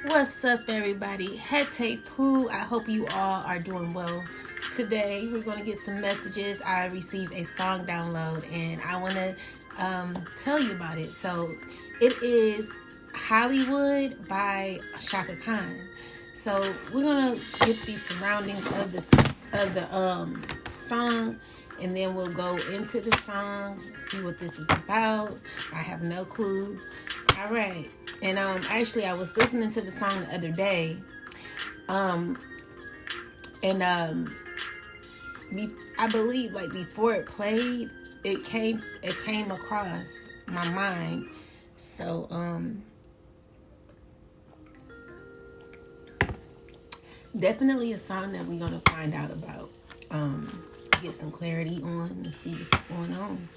What's up, everybody? Hete Poo. I hope you all are doing well. Today, we're going to get some messages. I received a song download, and I want to tell you about it. So, it is Hollywood by Shaka Khan. So, we're going to get the surroundings of the song, and then we'll go into the song, see what this is about. I have no clue. All right. And actually, I was listening to the song the other day, and I believe like before it played, it came across my mind. So definitely a song that we're gonna find out about, get some clarity on, and see what's going on.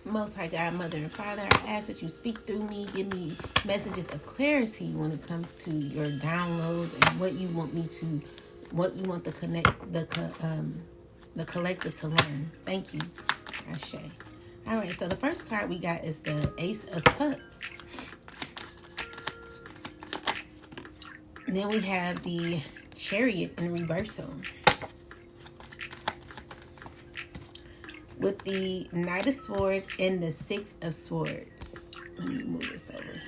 Most High God, Mother, and Father, I ask that you speak through me, give me messages of clarity when it comes to your downloads and what you want the collective to learn. Thank you, Ashe. All right, so the first card we got is the Ace of Cups. And then we have the Chariot in reversal, with the Knight of Swords and the Six of Swords. Let me move this over.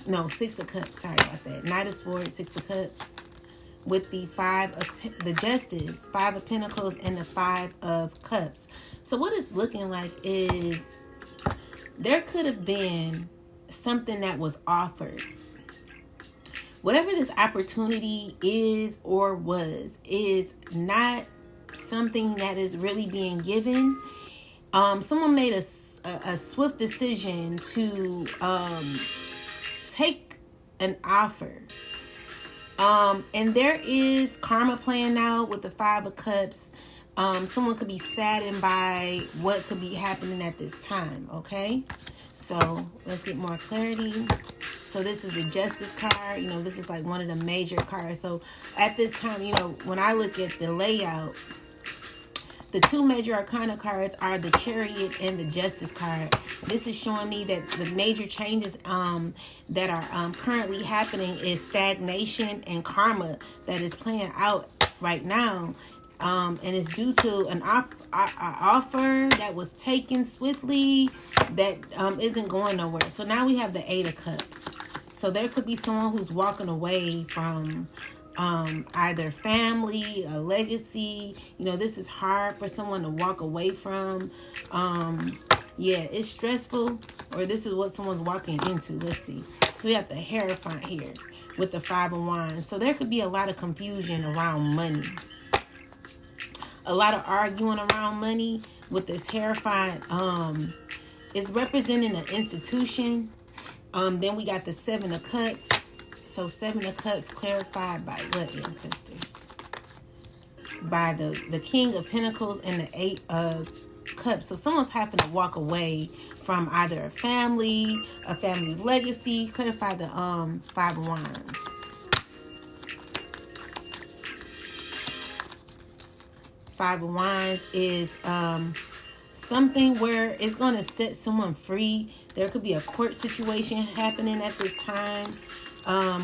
No, Six of Cups. Sorry about that. Knight of Swords, Six of Cups, with the the Justice, Five of Pentacles, and the Five of Cups. So what it's looking like is there could have been something that was offered. Whatever this opportunity is or was, is not something that is really being given. Someone made a swift decision to take an offer, and there is karma playing out with the Five of Cups. Someone could be saddened by what could be happening at this time. Okay, so let's get more clarity. So this is a Justice card. This is like one of the major cards. So at this time, when I look at the layout, the two major arcana cards are the Chariot and the Justice card. This is showing me that the major changes that are currently happening is stagnation and karma that is playing out right now. And it's due to an offer that was taken swiftly that isn't going nowhere. So now we have the Eight of Cups. So there could be someone who's walking away from either family, a legacy. This is hard for someone to walk away from. It's stressful, or this is what someone's walking into. Let's see. So we have the Hierophant here with the Five of Wands. So there could be a lot of confusion around money. A lot of arguing around money with this Hierophant. It's representing an institution. Then we got the Seven of Cups. So Seven of Cups clarified by what, ancestors? By the King of Pentacles and the Eight of Cups. So someone's having to walk away from either a family legacy. Clarify the Five of Wands. Five of Wands is something where it's going to set someone free. There could be a court situation happening at this time,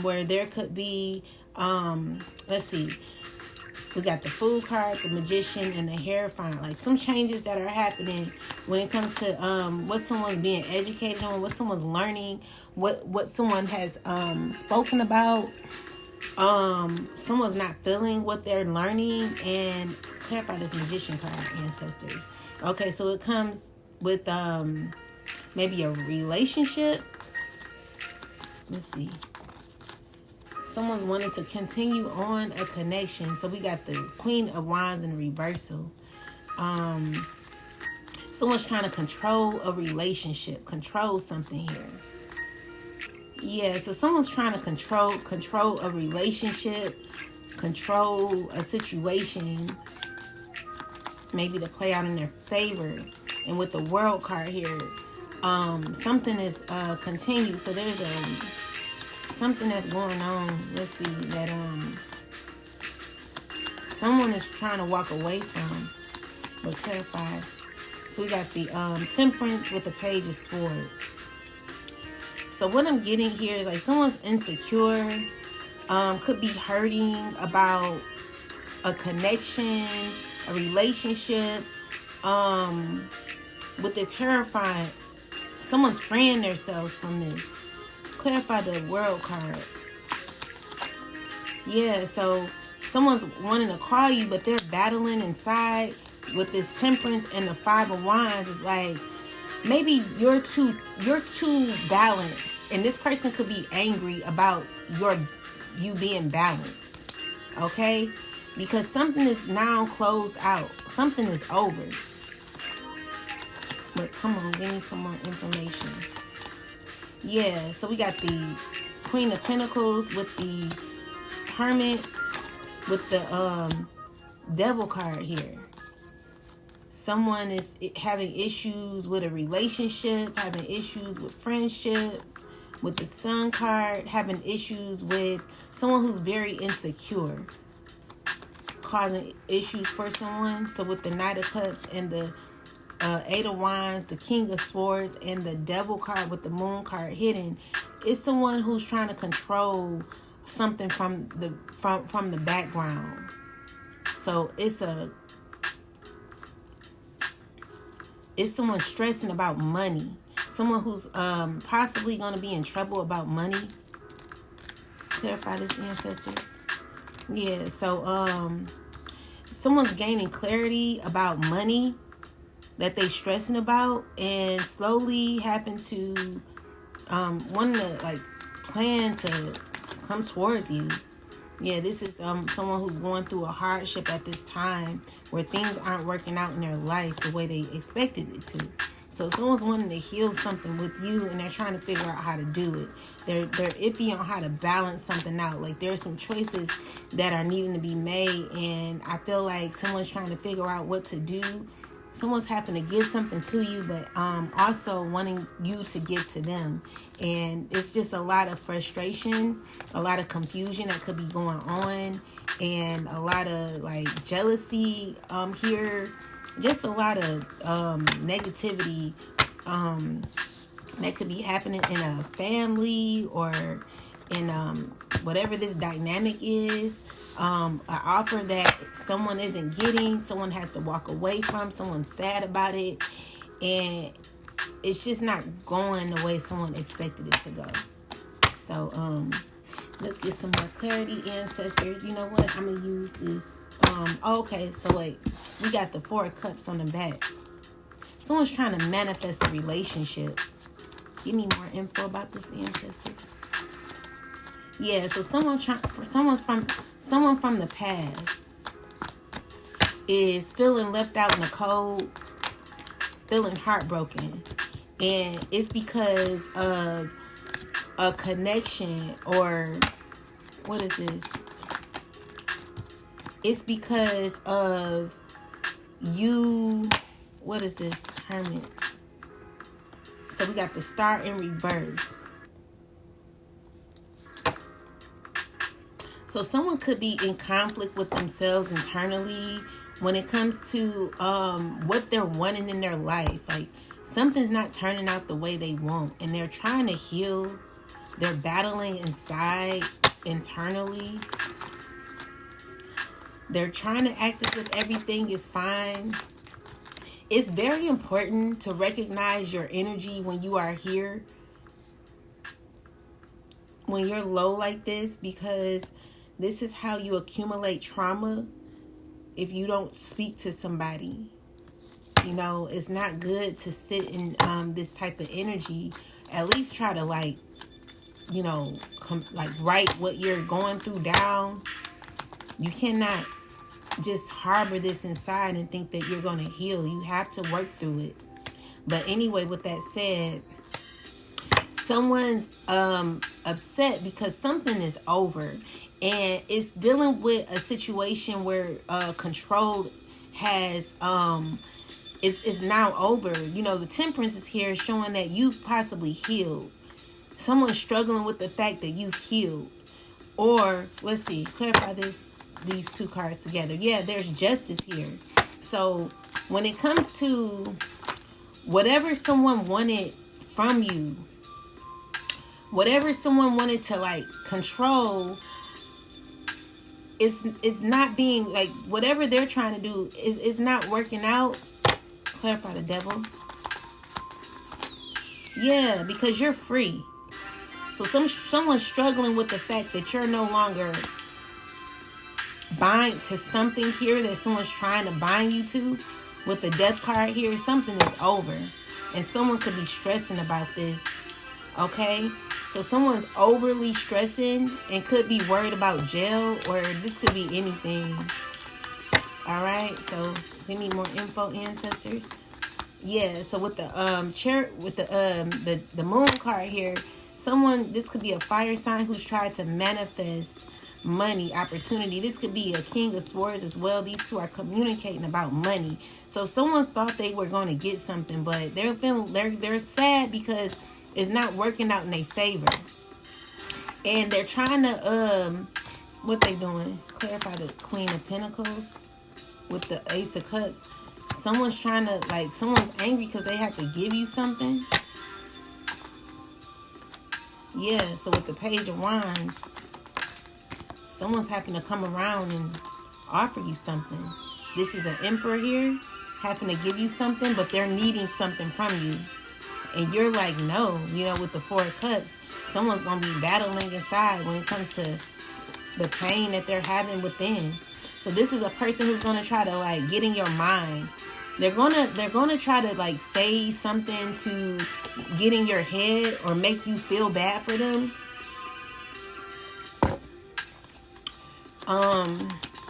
where there could be, let's see, we got the Fool card, the Magician, and the Hierophant. Like some changes that are happening when it comes to what someone's being educated on, what someone's learning, what someone has spoken about. Someone's not feeling what they're learning. And clarify this Magician card, ancestors. Okay, so it comes with maybe a relationship. Let's see. Someone's wanting to continue on a connection. So we got the Queen of Wands in reversal. Someone's trying to control a relationship, control something here. Yeah, so someone's trying to control a relationship, control a situation, maybe to play out in their favor. And with the World card here, something is continued. So there's something that's going on. Let's see, that someone is trying to walk away from, but clarify. So we got the Temperance with the Page of Swords. So what I'm getting here is like someone's insecure, could be hurting about a connection, a relationship, with this Hierophant. Someone's freeing themselves from this. Clarify the World card. Yeah, so someone's wanting to call you, but they're battling inside with this Temperance and the Five of Wands. It's like maybe you're too balanced, and this person could be angry about you being balanced. Okay, because something is now closed out. Something is over. But come on, give me some more information. Yeah, so we got the Queen of Pentacles with the Hermit with the Devil card here. Someone is having issues with a relationship, having issues with friendship, with the Sun card, having issues with someone who's very insecure, causing issues for someone. So with the Knight of Cups and the Eight of Wands, the King of Swords, and the Devil card with the Moon card hidden, it's someone who's trying to control something from the background. So it's someone stressing about money. Someone who's possibly going to be in trouble about money. Clarify this, ancestors. Yeah, so someone's gaining clarity about money that they stressing about, and slowly having to wanting to like plan to come towards you. Yeah, this is someone who's going through a hardship at this time where things aren't working out in their life the way they expected it to. So someone's wanting to heal something with you, and they're trying to figure out how to do it. They're iffy on how to balance something out. Like there's some choices that are needing to be made, and I feel like someone's trying to figure out what to do. Someone's having to give something to you, but also wanting you to give to them. And it's just a lot of frustration, a lot of confusion that could be going on, and a lot of like jealousy here. Just a lot of negativity that could be happening in a family or in whatever this dynamic is. An offer that someone isn't getting, someone has to walk away from, someone's sad about it, and it's just not going the way someone expected it to go. So let's get some more clarity, ancestors. You know what, I'm gonna use this. Okay, so wait, we got the Four of Cups on the back. Someone's trying to manifest a relationship. Give me more info about this, ancestors. Yeah, so someone from the past is feeling left out in the cold, feeling heartbroken, and it's because of a connection, or what is this? It's because of you. What is this? Hermit. So we got the Star in reverse. So someone could be in conflict with themselves internally when it comes to what they're wanting in their life. Like something's not turning out the way they want, and they're trying to heal. They're battling inside internally. They're trying to act as if everything is fine. It's very important to recognize your energy when you are here, when you're low like this, because this is how you accumulate trauma if you don't speak to somebody. You know, it's not good to sit in this type of energy. At least try to like, you know, write what you're going through down. You cannot just harbor this inside and think that you're going to heal. You have to work through it. But anyway, with that said, someone's upset because something is over, and it's dealing with a situation where control has is now over. You know, the Temperance is here showing that you possibly healed. Someone's struggling with the fact that you healed. Or let's see, clarify these two cards together. Yeah, there's justice here. So when it comes to whatever someone wanted from you, whatever someone wanted to like control, it's not being like, whatever they're trying to do is not working out. Clarify the devil. Yeah, because you're free. So someone's struggling with the fact that you're no longer bind to something here that someone's trying to bind you to. With the death card here, something is over. And someone could be stressing about this. Okay? So someone's overly stressing and could be worried about jail, or this could be anything. Alright, so we need more info, ancestors. Yeah, so with the the moon card here, this could be a fire sign who's tried to manifest money, opportunity. This could be a king of swords as well. These two are communicating about money. So someone thought they were going to get something, but they're sad because it's not working out in their favor. And they're trying to what they doing? Clarify the Queen of Pentacles with the Ace of Cups. Someone's trying to, like, someone's angry because they have to give you something. Yeah, so with the Page of Wands, someone's having to come around and offer you something. This is an Emperor here, having to give you something, but they're needing something from you. And you're like, no. You know, with the Four of Cups, someone's going to be battling inside when it comes to the pain that they're having within. So this is a person who's going to try to, like, get in your mind. They're gonna try to, like, say something to get in your head or make you feel bad for them.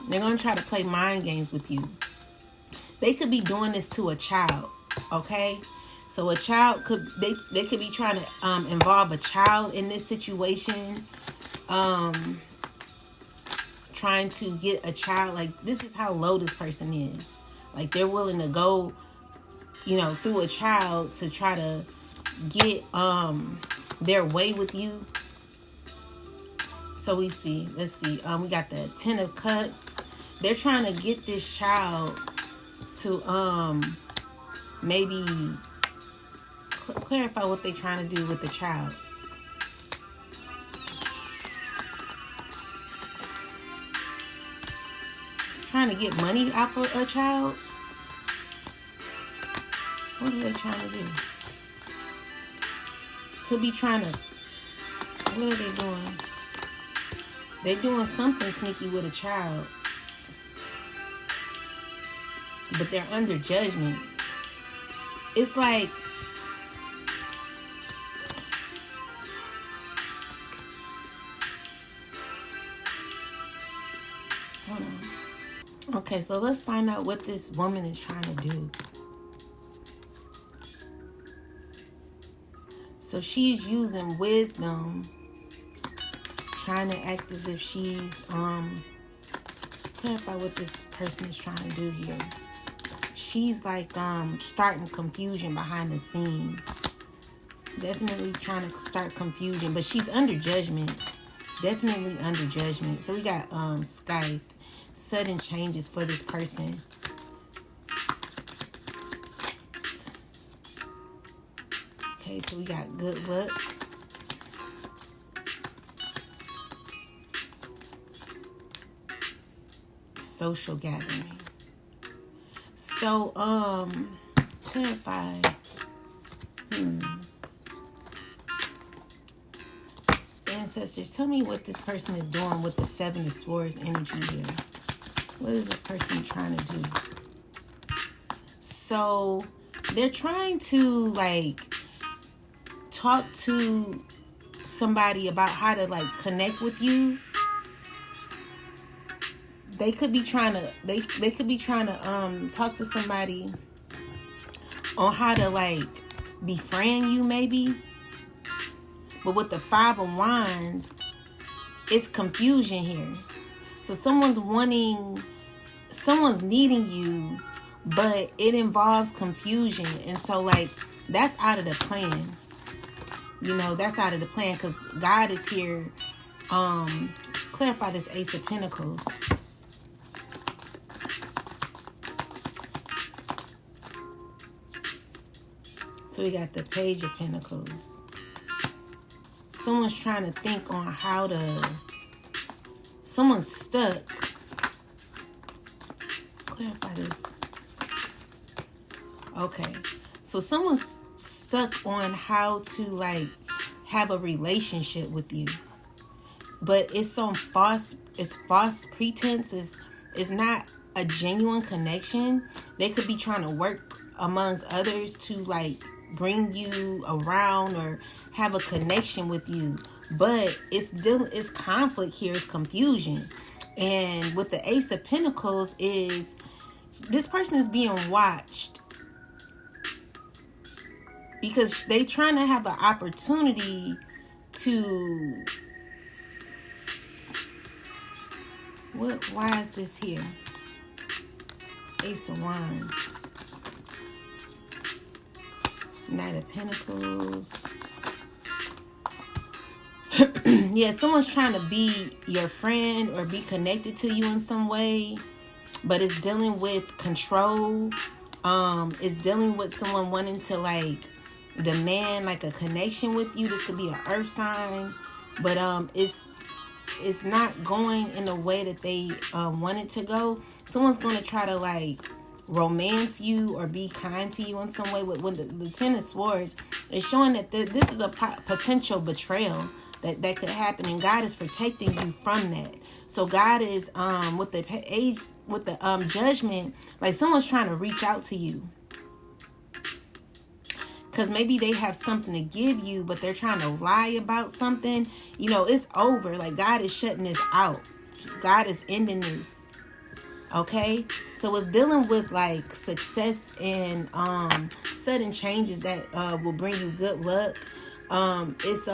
They're gonna try to play mind games with you. They could be doing this to a child, okay? So a child they could be trying to involve a child in this situation. Trying to get a child, like, this is how low this person is. Like, they're willing to go, you know, through a child to try to get their way with you. So let's see. We got the Ten of Cups. They're trying to get this child to maybe clarify what they're trying to do with the child. Trying to get money out of a child? What are they trying to do? Could be trying to... What are they doing? They're doing something sneaky with a child. But they're under judgment. It's like... Hold on. Okay, so let's find out what this woman is trying to do. So she's using wisdom, trying to act as if she's clarify what this person is trying to do here. She's like starting confusion behind the scenes. Definitely trying to start confusion, but she's under judgment. Definitely under judgment. So we got Skype. Sudden changes for this person. Okay, so we got good luck. Social gathering. So, clarify. Ancestors, tell me what this person is doing with the Seven of Swords energy here. What is this person trying to do? So they're trying to, like, talk to somebody about how to, like, connect with you. They could be trying to they could be trying to talk to somebody on how to, like, befriend you maybe. But with the Five of Wands, it's confusion here. So someone's needing you, but it involves confusion. And so, like, that's out of the plan. You know, that's out of the plan because God is here. Clarify this Ace of Pentacles. So we got the Page of Pentacles. someone's trying to think on how to, someone's stuck. Clarify this. Okay, so someone's stuck on how to like have a relationship with you, but it's some false, it's false pretense, it's not a genuine connection. They could be trying to work amongst others to like bring you around or have a connection with you, but it's conflict here, it's confusion. And with the Ace of Pentacles is this person is being watched because they trying to have an opportunity to, why is this here? Ace of Wands, Knight of Pentacles. Yeah, someone's trying to be your friend or be connected to you in some way, but it's dealing with control. It's dealing with someone wanting to like demand like a connection with you. This could be an earth sign, but it's not going in the way that they want it to go. Someone's going to try to like romance you or be kind to you in some way. With the Ten of Swords, it's showing that this is a potential betrayal that could happen, and God is protecting you from that. So God is with the Judgment, like someone's trying to reach out to you because maybe they have something to give you, but they're trying to lie about something. You know, it's over. Like God is shutting this out. God is ending this. Okay, so it's dealing with like success and sudden changes that will bring you good luck. It's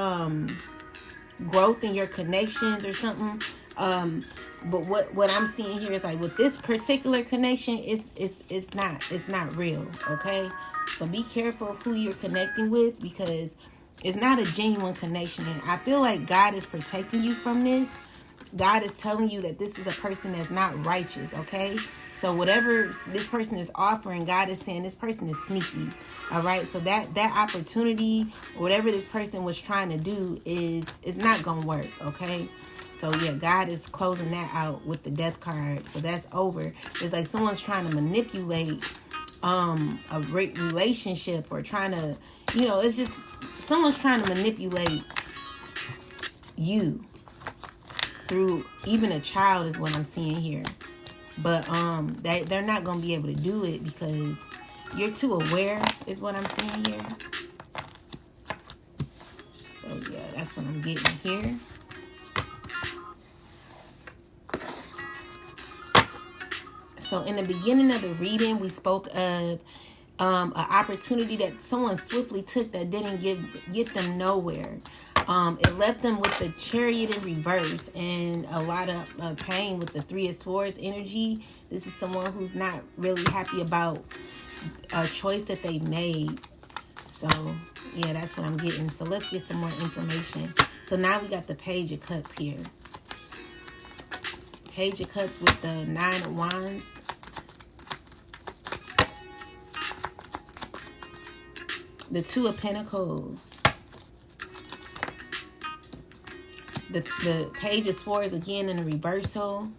growth in your connections or something. But what I'm seeing here is like with this particular connection, it's not real. Okay, so be careful of who you're connecting with because it's not a genuine connection. And I feel like God is protecting you from this. God is telling you that this is a person that's not righteous, okay? So whatever this person is offering, God is saying this person is sneaky, all right? So that opportunity, whatever this person was trying to do is not going to work, okay? So yeah, God is closing that out with the Death card. So that's over. It's like someone's trying to manipulate a relationship or trying to, you know, it's just someone's trying to manipulate you. Through even a child is what I'm seeing here. But they're not going to be able to do it because you're too aware is what I'm seeing here. So yeah, that's what I'm getting here. So in the beginning of the reading, we spoke of an opportunity that someone swiftly took that didn't get them nowhere. It left them with the Chariot in reverse and a lot of pain with the Three of Swords energy. This is someone who's not really happy about a choice that they made. So, yeah, that's what I'm getting. So let's get some more information. So now we got the Page of Cups here. Page of Cups with the Nine of Wands. The Two of Pentacles. The Page of Swords again in a reversal,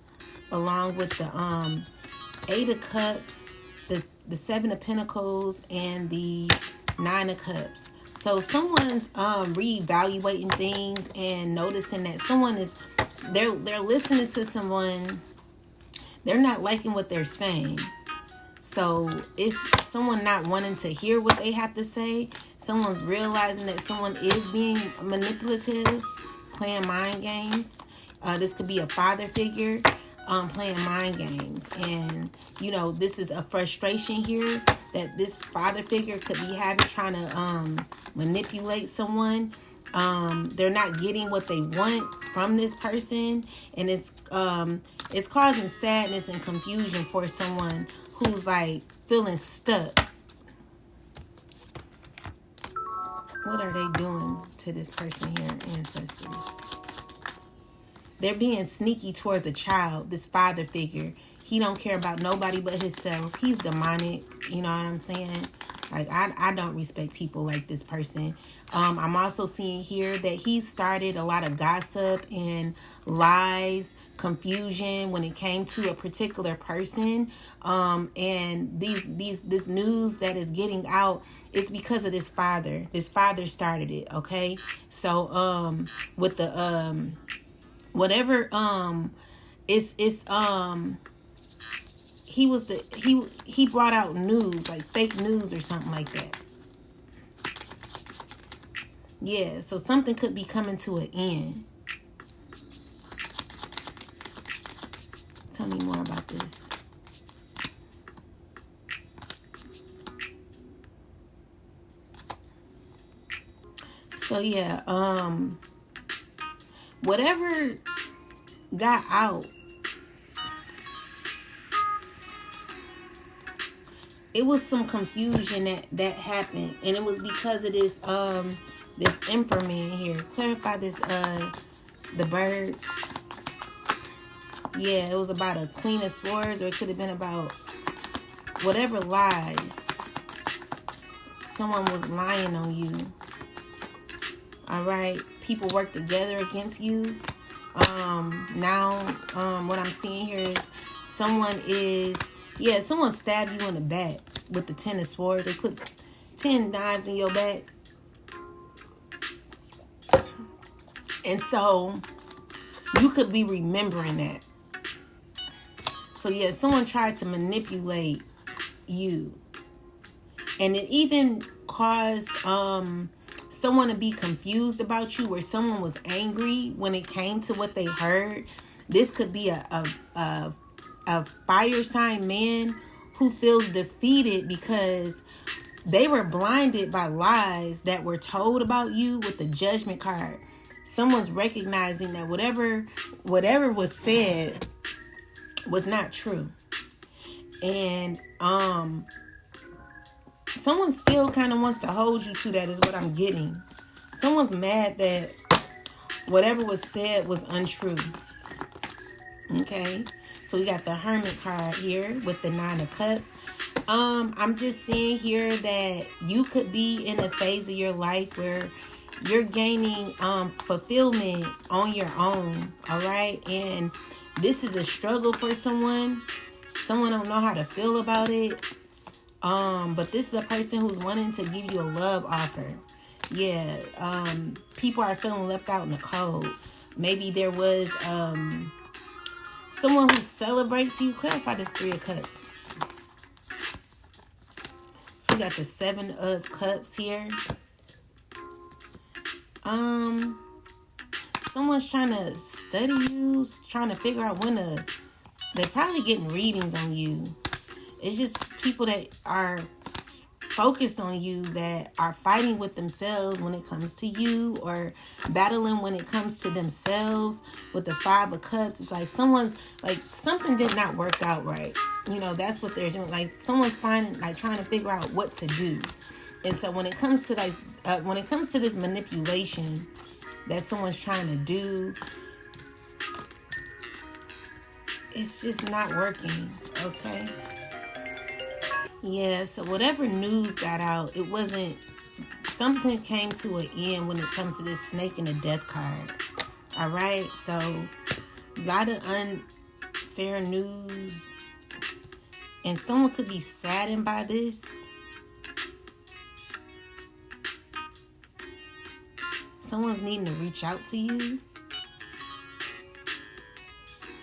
along with the Eight of Cups, the Seven of Pentacles, and the Nine of Cups. So someone's reevaluating things and noticing that someone is they're listening to someone, they're not liking what they're saying. So it's someone not wanting to hear what they have to say. Someone's realizing that someone is being manipulative, playing mind games. This could be a father figure playing mind games. And, you know, this is a frustration here that this father figure could be having, trying to manipulate someone. They're not getting what they want from this person. And it's causing sadness and confusion for someone who's like feeling stuck. What are they doing to this person here, ancestors? They're being sneaky towards a child, this father figure. He don't care about nobody but himself. He's demonic, you know what I'm saying? Like, I don't respect people like this person. I'm also seeing here that he started a lot of gossip and lies, confusion when it came to a particular person. And this news that is getting out is because of this father. This father started it, okay? So, with the, whatever, it's he brought out news, like fake news or something like that. Yeah, so something could be coming to an end. Tell me more about this. So yeah, whatever got out, it was some confusion that happened, and it was because of this emperor man here. Clarify this, the birds. Yeah, it was about a queen of swords, or it could have been about whatever lies. Someone was lying on you. All right, people work together against you. Now, what I'm seeing here is someone stabbed you in the back with the 10 of swords. They put 10 knives in your back. And so you could be remembering that. So yeah, someone tried to manipulate you. And it even caused someone to be confused about you, where someone was angry when it came to what they heard. This could be a fire sign man who feels defeated because they were blinded by lies that were told about you with the judgment card. Someone's recognizing that whatever was said was not true. And someone still kind of wants to hold you to that, is what I'm getting. Someone's mad that whatever was said was untrue. Okay, so we got the Hermit card here with the 9 of Cups. I'm just seeing here that you could be in a phase of your life where you're gaining fulfillment on your own. All right, and this is a struggle for someone. Someone don't know how to feel about it. But this is a person who's wanting to give you a love offer. Yeah, people are feeling left out in the cold. Maybe there was someone who celebrates you. Clarify this 3 of Cups. So we got the 7 of Cups here. Someone's trying to study you, trying to figure out they're probably getting readings on you. It's just people that are focused on you, that are fighting with themselves when it comes to you, or battling when it comes to themselves with the 5 of Cups. It's like someone's like, something did not work out right. You know, that's what they're doing. Like someone's trying to figure out what to do. And so when it comes to this manipulation that someone's trying to do, it's just not working. Okay. Yeah, so whatever news got out, it wasn't, something came to an end when it comes to this Snake and the Death card. All right, so a lot of unfair news, and someone could be saddened by this. Someone's needing to reach out to you.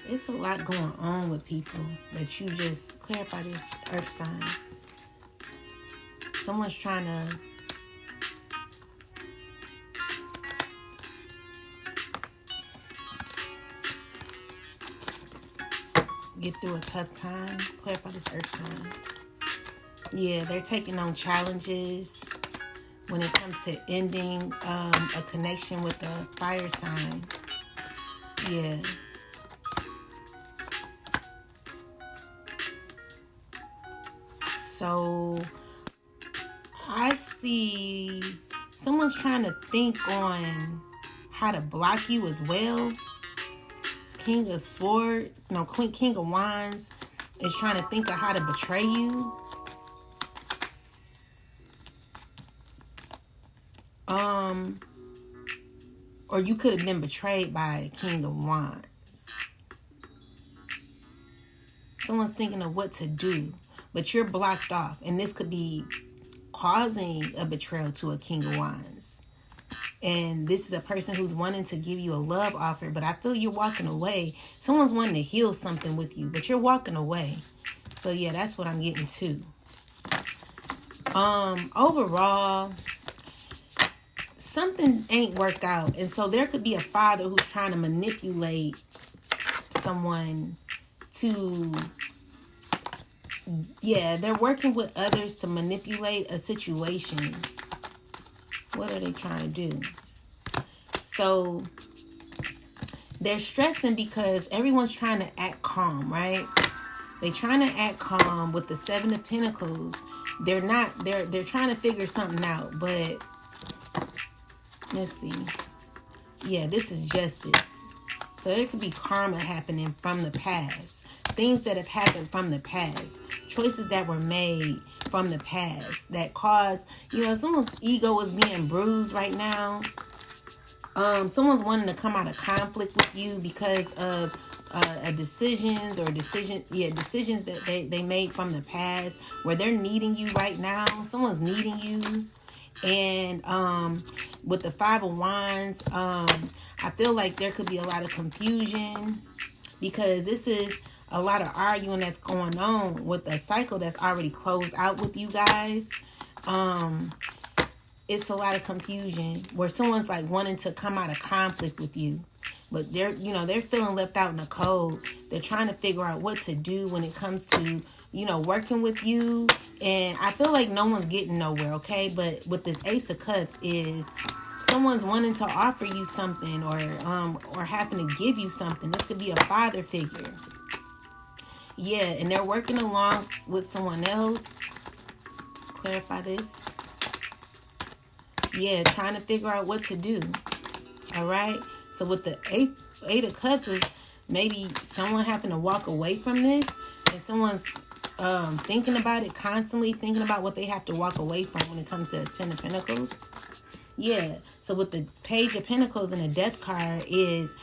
It's a lot going on with people that you just clarify this Earth sign. Someone's trying to get through a tough time. Clarify this Earth sign. Yeah, they're taking on challenges when it comes to ending a connection with a fire sign. Yeah. So I see someone's trying to think on how to block you as well. King of Wands is trying to think of how to betray you. or you could have been betrayed by a King of Wands. Someone's thinking of what to do, but you're blocked off. And this could be causing a betrayal to a King of Wands. And this is a person who's wanting to give you a love offer, but I feel you're walking away. Someone's wanting to heal something with you, but you're walking away. So yeah, that's what I'm getting to. Overall, something ain't worked out. And so there could be a father who's trying to manipulate someone to, yeah, they're working with others to manipulate a situation. What are they trying to do? So they're stressing because everyone's trying to act calm, right? They're trying to act calm with the Seven of Pentacles. They're not, they're trying to figure something out, but let's see. Yeah, this is justice. So there could be karma happening from the past. Things that have happened from the past. Choices that were made from the past that caused, someone's ego is being bruised right now. Someone's wanting to come out of conflict with you because of decisions that they made from the past where they're needing you right now. Someone's needing you. And with the Five of Wands, I feel like there could be a lot of confusion because this is a lot of arguing that's going on with a cycle that's already closed out with you guys. It's a lot of confusion where someone's like wanting to come out of conflict with you, but they're feeling left out in the cold. They're trying to figure out what to do when it comes to, working with you. And I feel like no one's getting nowhere, okay? But with this Ace of Cups is someone's wanting to offer you something or having to give you something. This could be a father figure. Yeah, and they're working along with someone else. Clarify this. Yeah, trying to figure out what to do. All right. So with the Eight of Cups is maybe someone having to walk away from this, and someone's thinking about it constantly, thinking about what they have to walk away from when it comes to the Ten of Pentacles. Yeah. So with the Page of Pentacles and the Death card is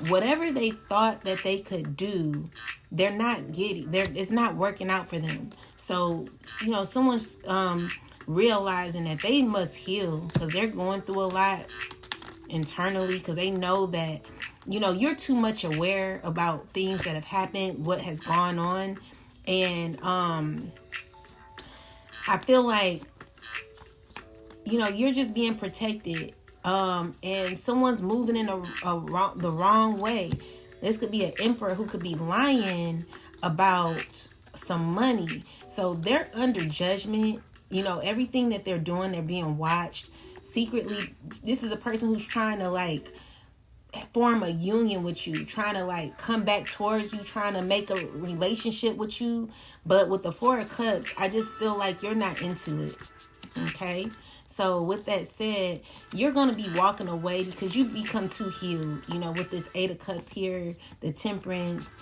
whatever they thought that they could do, they're not getting. It's not working out for them. So someone's realizing that they must heal because they're going through a lot internally because they know that you're too much aware about things that have happened, what has gone on. And I feel like you're just being protected, and someone's moving in the wrong way. This could be an emperor who could be lying about some money. So they're under judgment. Everything that they're doing, they're being watched secretly. This is a person who's trying to form a union with you, trying to come back towards you, trying to make a relationship with you. But with the Four of Cups, I just feel like you're not into it. Okay. So with that said, you're going to be walking away because you become too healed, with this Eight of Cups here, the Temperance.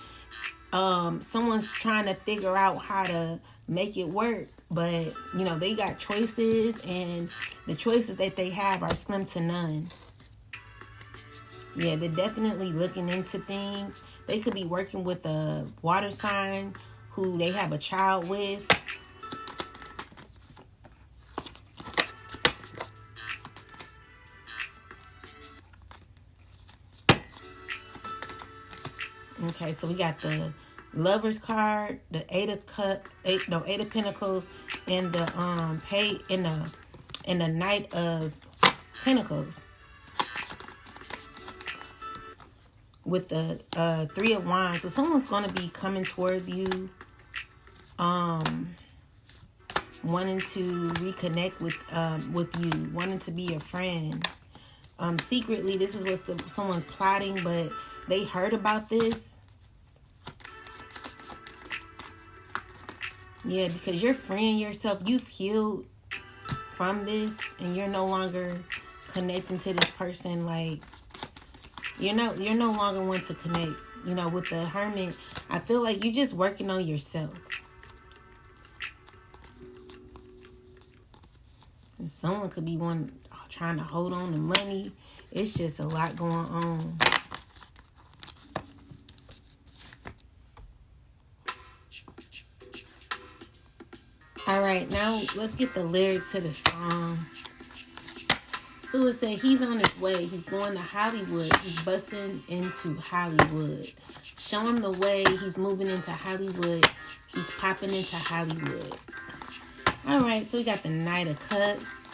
Someone's trying to figure out how to make it work, but they got choices, and the choices that they have are slim to none. Yeah, they're definitely looking into things. They could be working with a water sign who they have a child with. Okay, so we got the Lovers card, the Eight of Pentacles, and the and the Knight of Pentacles. With the Three of Wands. So someone's going to be coming towards you, wanting to reconnect with you, wanting to be a friend. Secretly, this is what someone's plotting, but they heard about this. Yeah, because you're freeing yourself. You've healed from this, and you're no longer connecting to this person. You're no longer one to connect. With the Hermit, I feel like you're just working on yourself. And someone could be trying trying to hold on to money. It's just a lot going on. All right, now let's get the lyrics to the song. So it said he's on his way. He's going to Hollywood. He's busting into Hollywood. Show him the way. He's moving into Hollywood. He's popping into Hollywood. All right, so we got the Knight of Cups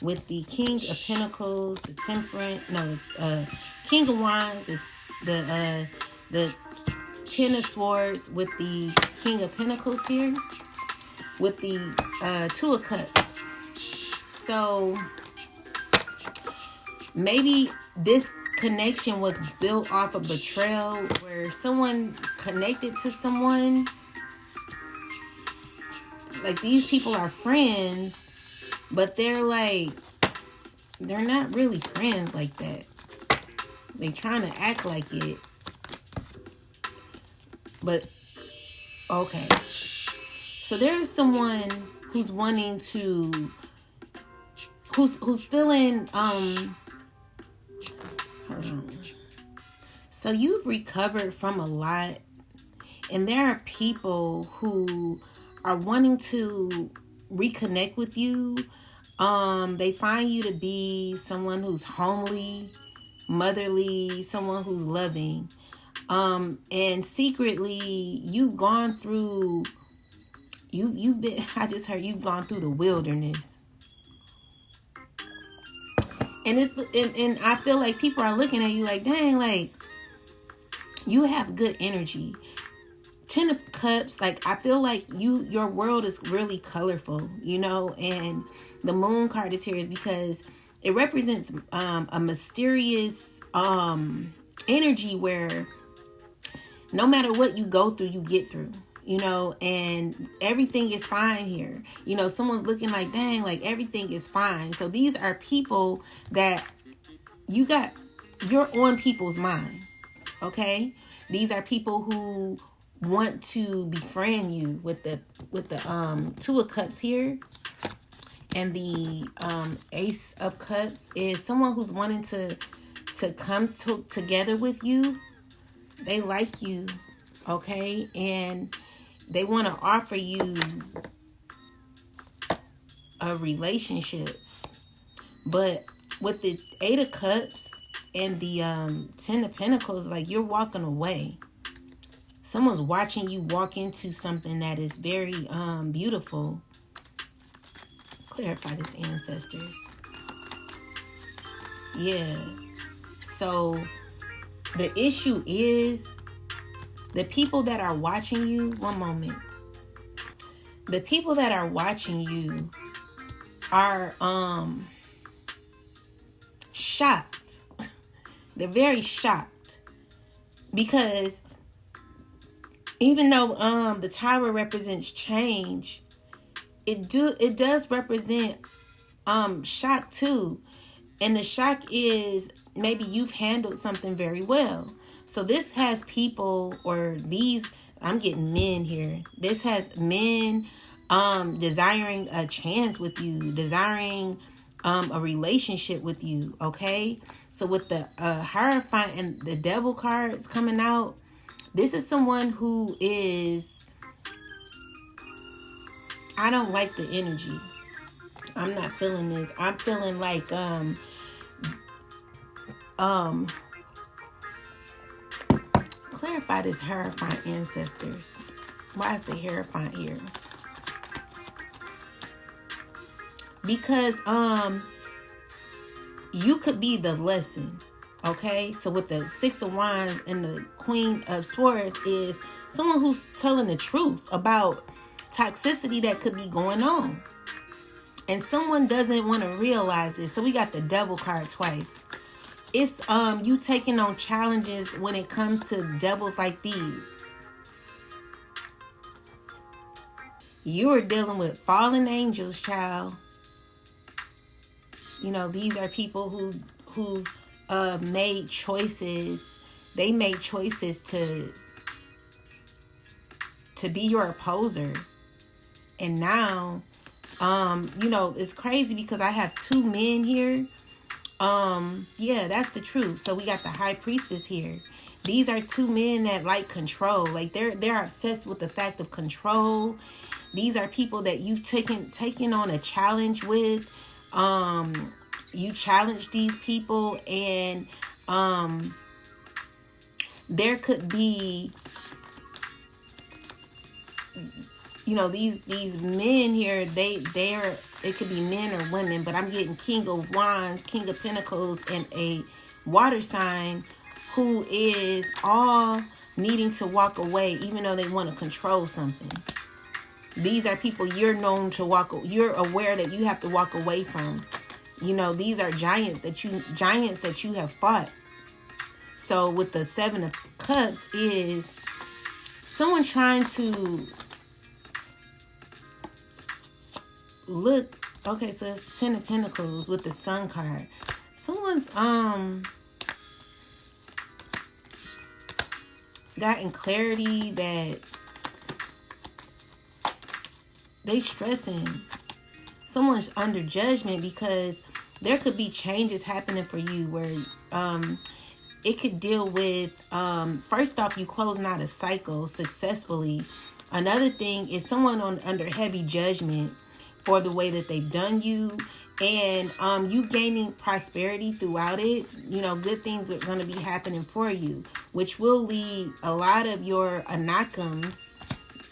with the King of Pentacles, the Temperance. No, it's King of Wands. The Ten of Swords with the King of Pentacles here, with the Two of Cups. So maybe this connection was built off of betrayal, where someone connected to someone. Like, these people are friends, but they're not really friends like that. They trying to act like it. But okay. So there's someone who's wanting to, who's feeling, hold on. So you've recovered from a lot, and there are people who are wanting to reconnect with you. They find you to be someone who's homely, motherly, someone who's loving. And secretly you've gone through, you've been, I just heard you've gone through the wilderness. And and I feel like people are looking at you like, dang, like, you have good energy. Ten of Cups, like, I feel like your world is really colorful, and the Moon card is here is because it represents a mysterious energy where no matter what you go through, you get through, and everything is fine here. Someone's looking like, dang, like, everything is fine. So these are people that you're on people's mind, okay? These are people who want to befriend you with the Two of Cups here, and the Ace of Cups is someone who's wanting to come together with you. They like you, okay, and they want to offer you a relationship. But with the Eight of Cups and the Ten of Pentacles, like, you're walking away. Someone's watching you walk into something that is very beautiful. Clarify this, ancestors. Yeah. So the issue is the people that are watching you. One moment. The people that are watching you are shocked. They're very shocked because even though the Tower represents change, it does represent shock too. And the shock is maybe you've handled something very well. So this has people, or these, I'm getting men here. This has men desiring a chance with you, desiring a relationship with you, okay? So with the Hierophant and the Devil cards coming out, this is someone who is, I don't like the energy. I'm not feeling this. I'm feeling like clarify this Hierophant, ancestors. Why is the Hierophant here? Because you could be the lesson. Okay, so with the Six of Wands and the Queen of Swords is someone who's telling the truth about toxicity that could be going on. And someone doesn't want to realize it. So we got the Devil card twice. It's you taking on challenges when it comes to devils like these. You are dealing with fallen angels, child. These are people who made choices. They made choices to be your opposer, and now It's crazy because I have two men here. Yeah, that's the truth. So we got the high priestess here. These are two men that like control. Like they're obsessed with the fact of control. These are people that you've taken on a challenge with. You challenge these people, and there could be, these men here. They're it could be men or women, but I'm getting King of Wands, King of Pentacles, and a water sign who is all needing to walk away, even though they want to control something. These are people you're known to you're aware that you have to walk away from. These are giants that you have fought. So with the Seven of Cups is someone trying to look. Okay, so it's Ten of Pentacles with the Sun card. Someone's gotten clarity that they stressing. Someone's under judgment because there could be changes happening for you where it could deal with first off, you closing out a cycle successfully. Another thing is someone under heavy judgment for the way that they've done you, and you gaining prosperity throughout it. Good things are going to be happening for you, which will lead a lot of your Anakims,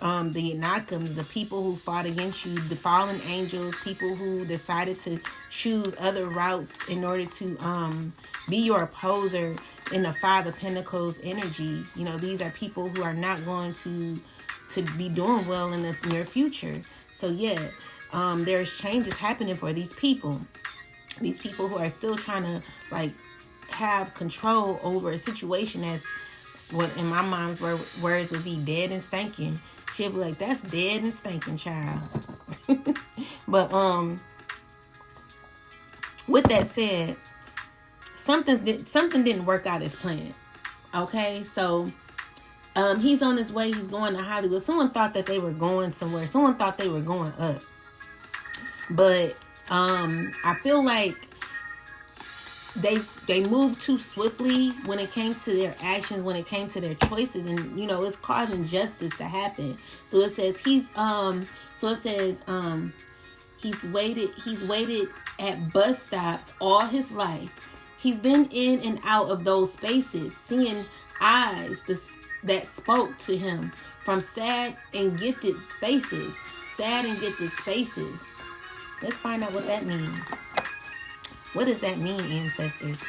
the people who fought against you, the fallen angels, people who decided to choose other routes in order to be your opposer in the Five of Pentacles energy. These are people who are not going to be doing well in the near future. So yeah, there's changes happening for these people. These people who are still trying to have control over a situation that's what in my mom's words would be dead and stinking. She'll be like, that's dead and stinking, child. But with that said, something didn't work out as planned. Okay, so he's on his way. He's going to Hollywood. Someone thought that they were going somewhere. Someone thought they were going up. But I feel like they moved too swiftly when it came to their actions, when it came to their choices, and it's causing justice to happen. So it says he's waited at bus stops all his life. He's been in and out of those spaces, seeing eyes that spoke to him from sad and gifted spaces. Sad and gifted spaces. Let's find out what that means. What does that mean, ancestors?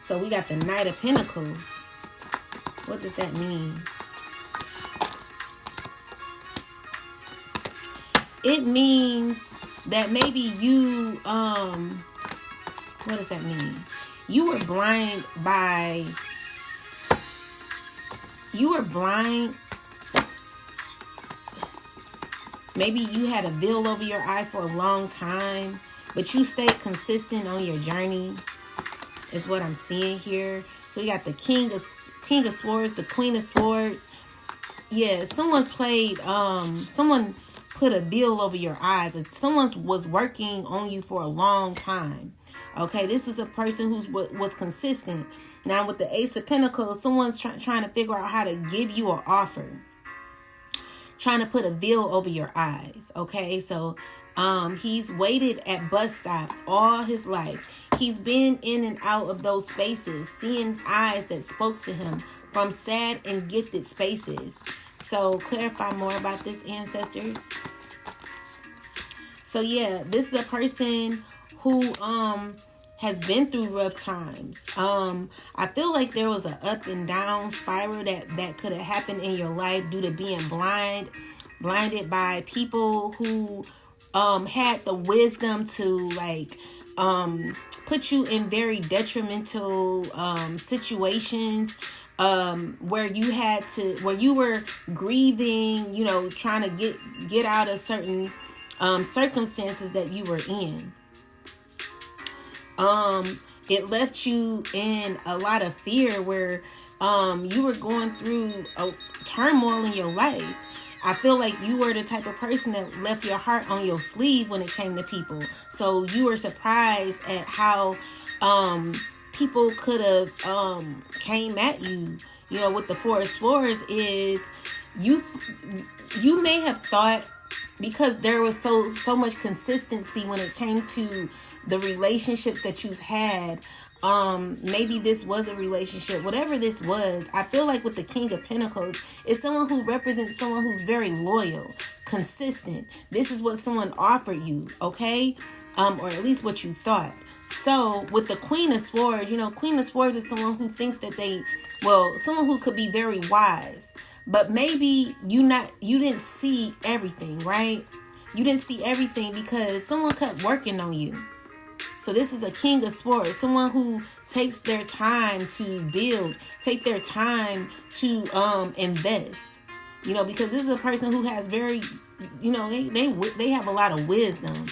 So we got the Knight of Pentacles. What does that mean? It means that maybe you, what does that mean? You were blind. Maybe you had a veil over your eye for a long time, but you stayed consistent on your journey, is what I'm seeing here. So we got the King of Swords, the Queen of Swords. Yeah, someone put a veil over your eyes. Someone was working on you for a long time. Okay, this is a person who was consistent. Now with the Ace of Pentacles, someone's trying to figure out how to give you an offer. Trying to put a veil over your eyes. Okay, so he's waited at bus stops all his life. He's been in and out of those spaces, seeing eyes that spoke to him from sad and gifted spaces. So clarify more about this, ancestors. So yeah, this is a person who has been through rough times. I feel like there was an up and down spiral that could have happened in your life due to being blinded by people who had the wisdom to put you in very detrimental situations where you were grieving, trying to get out of certain circumstances that you were in. It left you in a lot of fear where you were going through a turmoil in your life. I feel like you were the type of person that left your heart on your sleeve when it came to people. So you were surprised at how people could have came at you. You know, with the Four of Swords is you may have thought, because there was so much consistency when it came to the relationships that you've had. Maybe this was a relationship, whatever this was. I feel like with the King of Pentacles, it's someone who represents someone who's very loyal, consistent. This is what someone offered you, okay? Or at least what you thought. So with the Queen of Swords, you know, Queen of Swords is someone who thinks that someone who could be very wise, but maybe you didn't see everything, right? You didn't see everything because someone kept working on you. So this is a King of Swords, someone who takes their time to build, take their time to invest. You know, because this is a person who has very, you know, they have a lot of wisdom,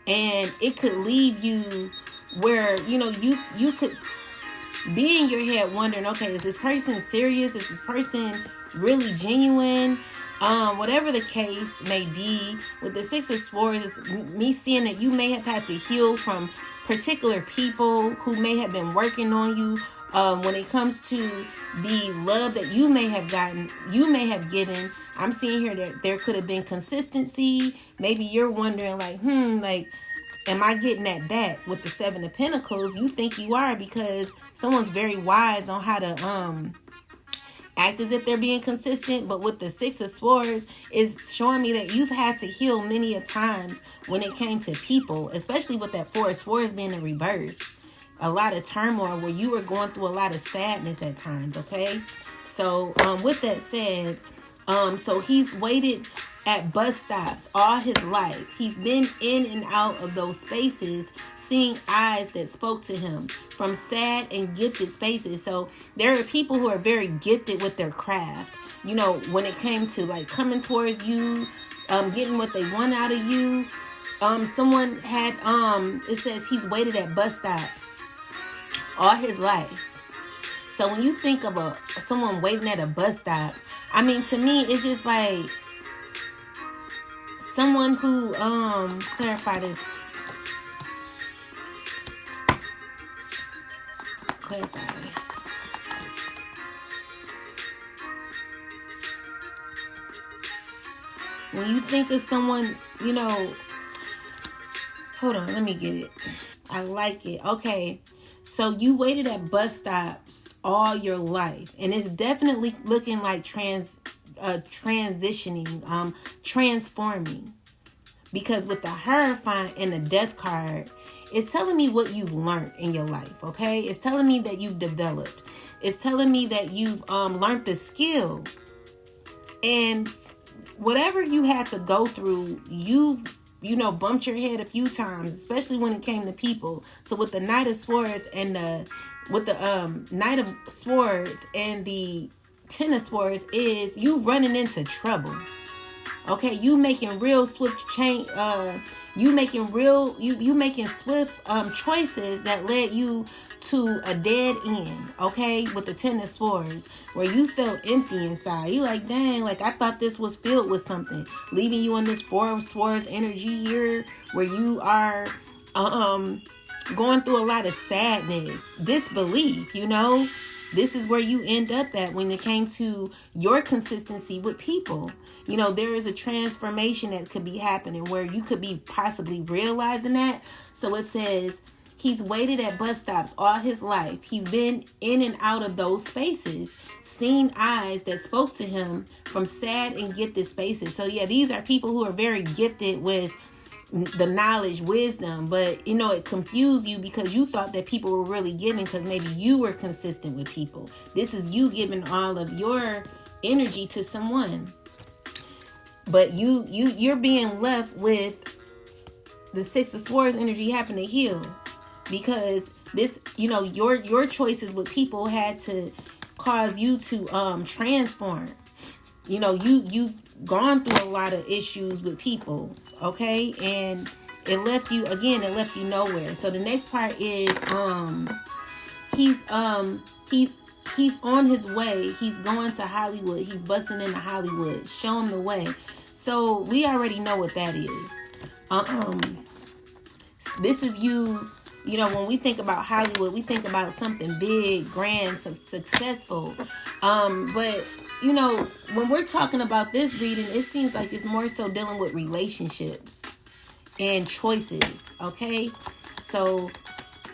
and it could leave you where, you know, you could be in your head wondering, okay, is this person serious? Is this person really genuine? Whatever the case may be, with the Six of Swords, is me seeing that you may have had to heal from particular people who may have been working on you. When it comes to the love that you may have gotten, you may have given, I'm seeing here that there could have been consistency. Maybe you're wondering like, am I getting that back? With the Seven of Pentacles, you think you are, because someone's very wise on how to act as if they're being consistent. But with the Six of Swords, is showing me that you've had to heal many of times when it came to people, especially with that Four of Swords being in reverse. A lot of turmoil where you were going through a lot of sadness at times, okay? So with that said, so he's waited at bus stops all his life. He's been in and out of those spaces, seeing eyes that spoke to him from sad and gifted spaces. So there are people who are very gifted with their craft. You know, when it came to like coming towards you, getting what they want out of you. Someone had, it says he's waited at bus stops all his life. So when you think of someone waiting at a bus stop, I mean, to me, it's just like someone who, clarify this. Clarify. When you think of someone, you know, hold on, let me get it. I like it. Okay. So you waited at bus stops all your life, and it's definitely looking like transitioning, transforming, because with the Hierophant and the Death card, it's telling me what you've learned in your life. Okay. It's telling me that you've developed. It's telling me that you've, learned the skill, and whatever you had to go through, you know, bumped your head a few times, especially when it came to people. So with the Knight of Swords and with the Knight of Swords and the Ten of Swords, is you running into trouble. Okay, you making real swift change. You making swift choices that led you to a dead end. Okay, with the Ten of Swords, where you felt empty inside. You like, dang, like I thought this was filled with something, leaving you in this Four of Swords energy here, where you are going through a lot of sadness, disbelief. You know, this is where you end up at when it came to your consistency with people. You know, there is a transformation that could be happening where you could be possibly realizing that. So it says he's waited at bus stops all his life. He's been in and out of those spaces, seen eyes that spoke to him from sad and gifted spaces. So yeah, these are people who are very gifted with the knowledge, wisdom, but you know, it confused you because you thought that people were really giving because maybe you were consistent with people. This is you giving all of your energy to someone, but you're being left with the Six of Swords energy having to heal, because this, you know, your choices with people had to cause you to transform. You know, you gone through a lot of issues with people, okay, and it left you nowhere. So the next part is he he's on his way. He's going to Hollywood. He's busting into Hollywood. Show him the way. So we already know what that is. This is you. You know, when we think about Hollywood, we think about something big, grand, successful. But you know, when we're talking about this reading, it seems like it's more so dealing with relationships and choices. Okay, so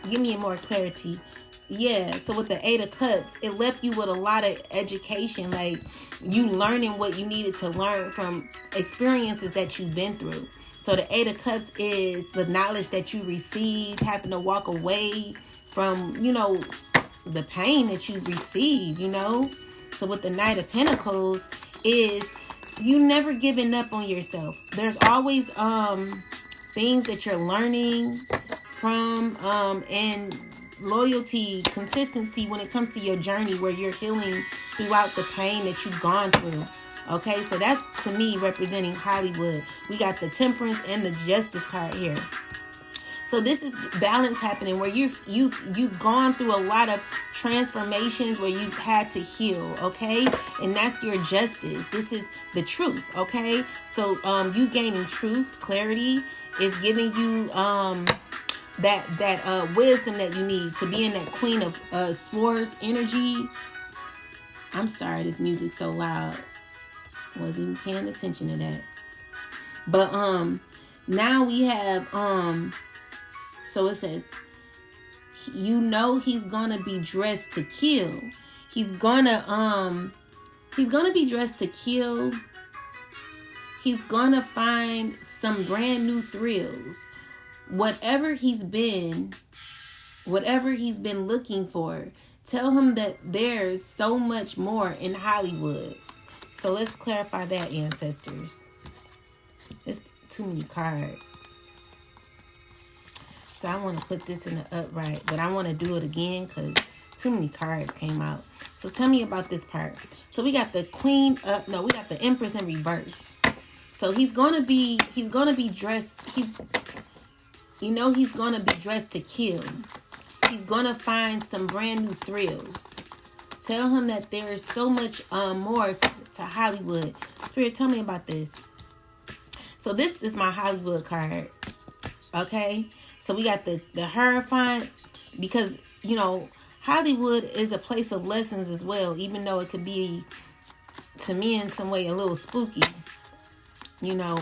give me more clarity. Yeah, so with the Eight of Cups, it left you with a lot of education, like you learning what you needed to learn from experiences that you've been through. So the Eight of Cups is the knowledge that you received, having to walk away from, you know, the pain that you received, you know. So with the Knight of Pentacles is you never giving up on yourself. There's always things that you're learning from, and loyalty, consistency when it comes to your journey where you're healing throughout the pain that you've gone through. Okay, so that's to me representing Hollywood. We got the Temperance and the Justice card here. So this is balance happening where you've gone through a lot of transformations where you've had to heal, okay? And that's your justice. This is the truth, okay? So you gaining truth, clarity is giving you that wisdom that you need to be in that Queen of Swords energy. I'm sorry, this music's so loud. Wasn't even paying attention to that. But now we have so it says, you know, he's gonna be dressed to kill. He's gonna be dressed to kill. He's gonna find some brand new thrills. Whatever he's been looking for, tell him that there's so much more in Hollywood. So let's clarify that, ancestors. It's too many cards. So I want to put this in the upright, but I want to do it again because too many cards came out. So tell me about this part. So we got the Queen up. No, we got the Empress in reverse. So he's gonna be dressed. You know, he's gonna be dressed to kill. He's gonna find some brand new thrills. Tell him that there is so much more to Hollywood. Spirit, tell me about this. So this is my Hollywood card. Okay. So we got the Hierophant, because, you know, Hollywood is a place of lessons as well, even though it could be, to me in some way, a little spooky. You know,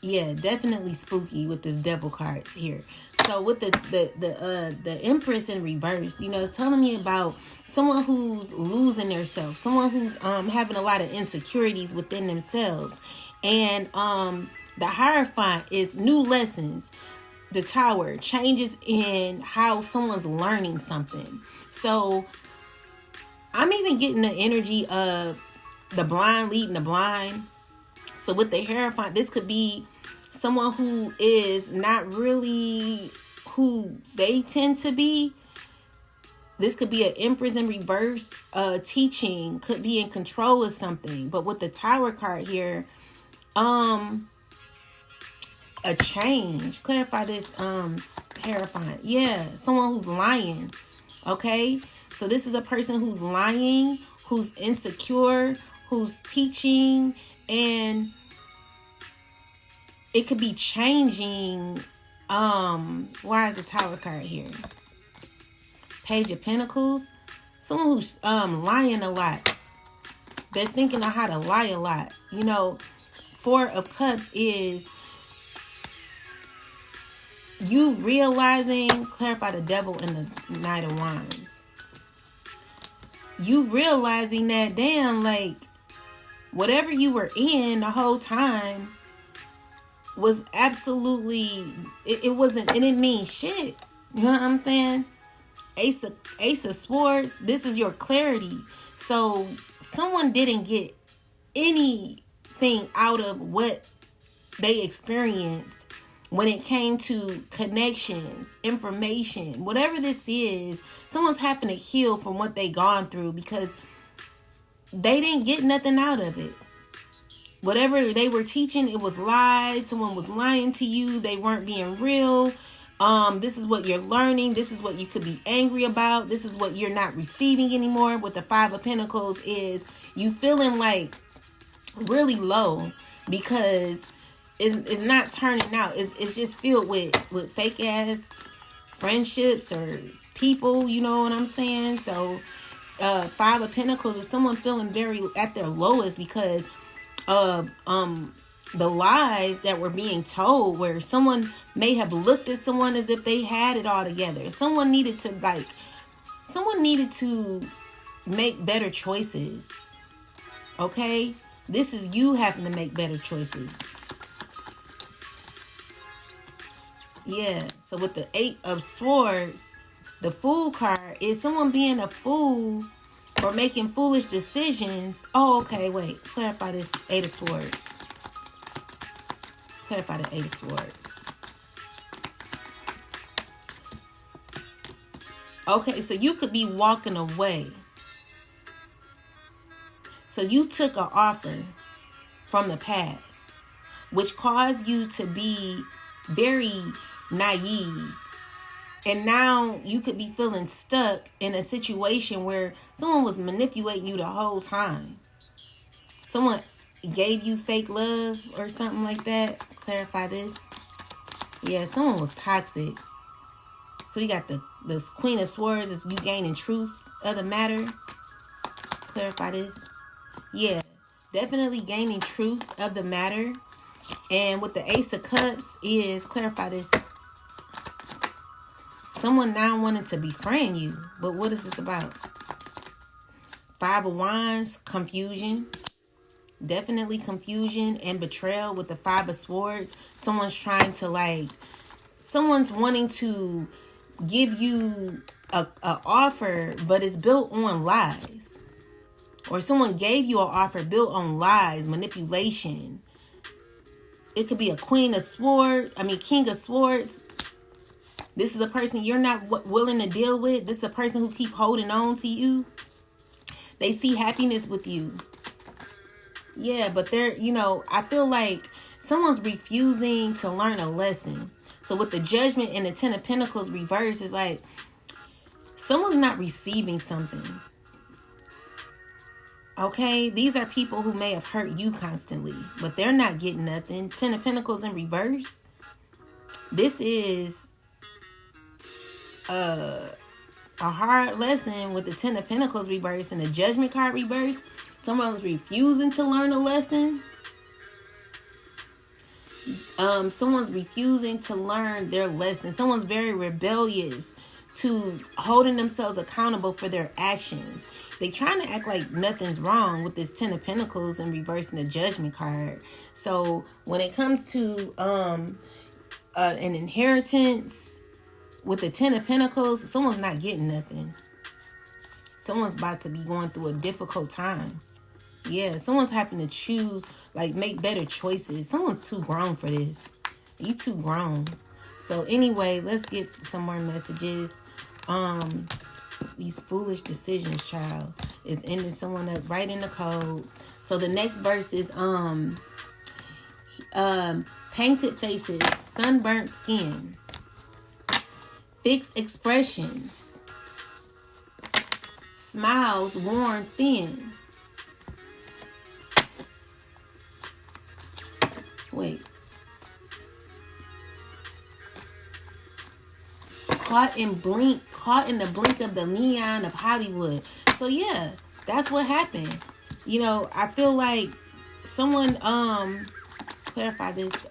yeah, definitely spooky with this Devil cards here. So with the Empress in reverse, you know, it's telling me about someone who's losing themselves, someone who's having a lot of insecurities within themselves. And the Hierophant is new lessons. The Tower, changes in how someone's learning something. So I'm even getting the energy of the blind leading the blind. So with the Hierophant, this could be someone who is not really who they tend to be. This could be an Empress in reverse, teaching, could be in control of something. But with the Tower card here, a change. Clarify this, Hierophant. Yeah, someone who's lying. Okay, so this is a person who's lying, who's insecure, who's teaching, and it could be changing. Why is the Tower card here? Page of Pentacles. Someone who's lying a lot. They're thinking of how to lie a lot. You know, Four of Cups is you realizing, clarify the Devil and the Knight of Wands. You realizing that, damn, like, whatever you were in the whole time was absolutely, it wasn't, it didn't mean shit. You know what I'm saying? Ace of Swords, this is your clarity. So someone didn't get anything out of what they experienced when it came to connections, information, whatever this is. Someone's having to heal from what they gone through because they didn't get nothing out of it. Whatever they were teaching, it was lies. Someone was lying to you. They weren't being real. This is what you're learning. This is what you could be angry about. This is what you're not receiving anymore. With the Five of Pentacles is you feeling like really low because it's not turning out. It's just filled with fake ass friendships or people, you know what I'm saying? So Five of Pentacles is someone feeling very at their lowest because of the lies that were being told, where someone may have looked at someone as if they had it all together. Someone needed to make better choices. Okay? This is you having to make better choices. Yeah, so with the Eight of Swords, the Fool card is someone being a fool or making foolish decisions. Oh, okay, wait. Clarify this Eight of Swords. Clarify the Eight of Swords. Okay, so you could be walking away. So you took an offer from the past, which caused you to be very naive. And now you could be feeling stuck in a situation where someone was manipulating you the whole time. Someone gave you fake love or something like that. Clarify this. Yeah, someone was toxic. So you got the Queen of Swords is you gaining truth of the matter. Clarify this. Yeah, definitely gaining truth of the matter. And with the Ace of Cups is, clarify this, someone now wanted to befriend you. But what is this about? Five of Wands, confusion. Definitely confusion and betrayal with the Five of Swords. Someone's trying to someone's wanting to give you a offer, but it's built on lies. Or someone gave you an offer built on lies, manipulation. It could be a King of Swords. This is a person you're not willing to deal with. This is a person who keep holding on to you. They see happiness with you. Yeah, but I feel like someone's refusing to learn a lesson. So with the Judgment and the Ten of Pentacles reverse, it's like someone's not receiving something. Okay, these are people who may have hurt you constantly, but they're not getting nothing. Ten of Pentacles in reverse. This is a hard lesson with the Ten of Pentacles reverse and the Judgment card reverse. Someone's refusing to learn a lesson. Someone's refusing to learn their lesson. Someone's very rebellious to holding themselves accountable for their actions. They trying to act like nothing's wrong with this Ten of Pentacles and reversing the Judgment card. So when it comes to an inheritance with the Ten of Pentacles, someone's not getting nothing. Someone's about to be going through a difficult time. Yeah, someone's having to choose, make better choices. Someone's too grown for this. You too grown. So anyway, let's get some more messages. These foolish decisions, child, is ending someone up right in the code. So the next verse is painted faces, sunburnt skin, fixed expressions, smiles worn thin. Wait. Caught in the blink of the neon of Hollywood. So yeah, that's what happened. I feel like someone clarify this.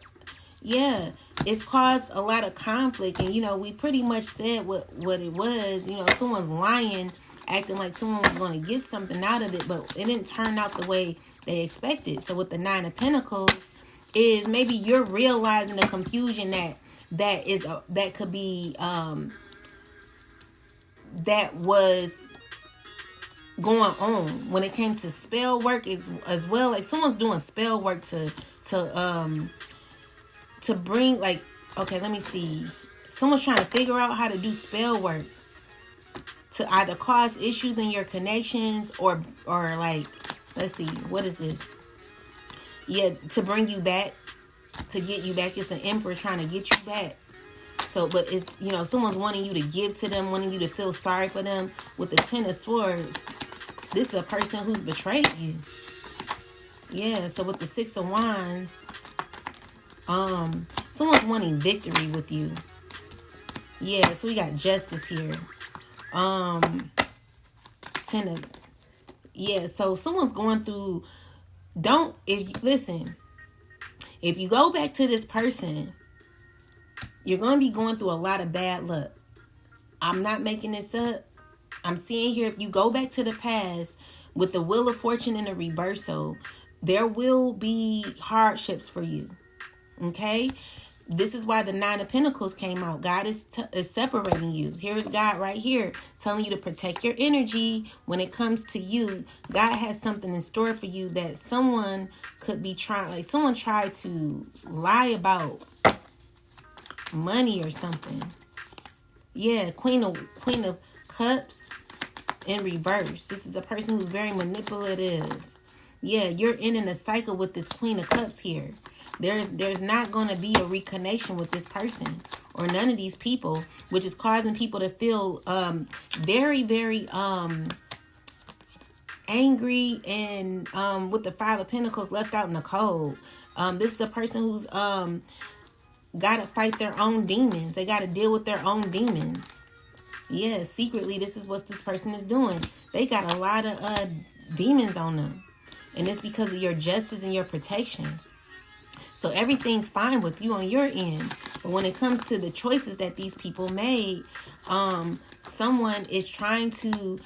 Yeah, it's caused a lot of conflict, and we pretty much said what it was. Someone's lying, acting like someone was going to get something out of it, but it didn't turn out the way they expected. So with the Nine of Pentacles is maybe you're realizing the confusion that could be that was going on when it came to spell work as well. Like someone's doing spell work to bring okay, let me see. Someone's trying to figure out how to do spell work to either cause issues in your connections or let's see, what is this? Yeah, to bring you back, to get you back. It's an Emperor trying to get you back. So, but it's, someone's wanting you to give to them, wanting you to feel sorry for them. With the Ten of Swords, this is a person who's betrayed you. Yeah, so with the Six of Wands, someone's wanting victory with you. Yeah, so we got justice here. So someone's going through, if you go back to this person, you're going to be going through a lot of bad luck. I'm not making this up. I'm seeing here, if you go back to the past with the Wheel of Fortune in the reversal, there will be hardships for you. Okay? This is why the Nine of Pentacles came out. God is separating you. Here's God right here telling you to protect your energy when it comes to you. God has something in store for you that someone could be someone tried to lie about money or something. Yeah, Queen of Cups in reverse. This is a person who's very manipulative. Yeah, you're in a cycle with this Queen of Cups here. There's not going to be a reconnection with this person or none of these people, which is causing people to feel very, very angry and with the Five of Pentacles left out in the cold. This is a person who's got to fight their own demons. They got to deal with their own demons. Yeah, secretly, this is what this person is doing. They got a lot of demons on them. And it's because of your justice and your protection. So everything's fine with you on your end. But when it comes to the choices that these people made, someone is trying to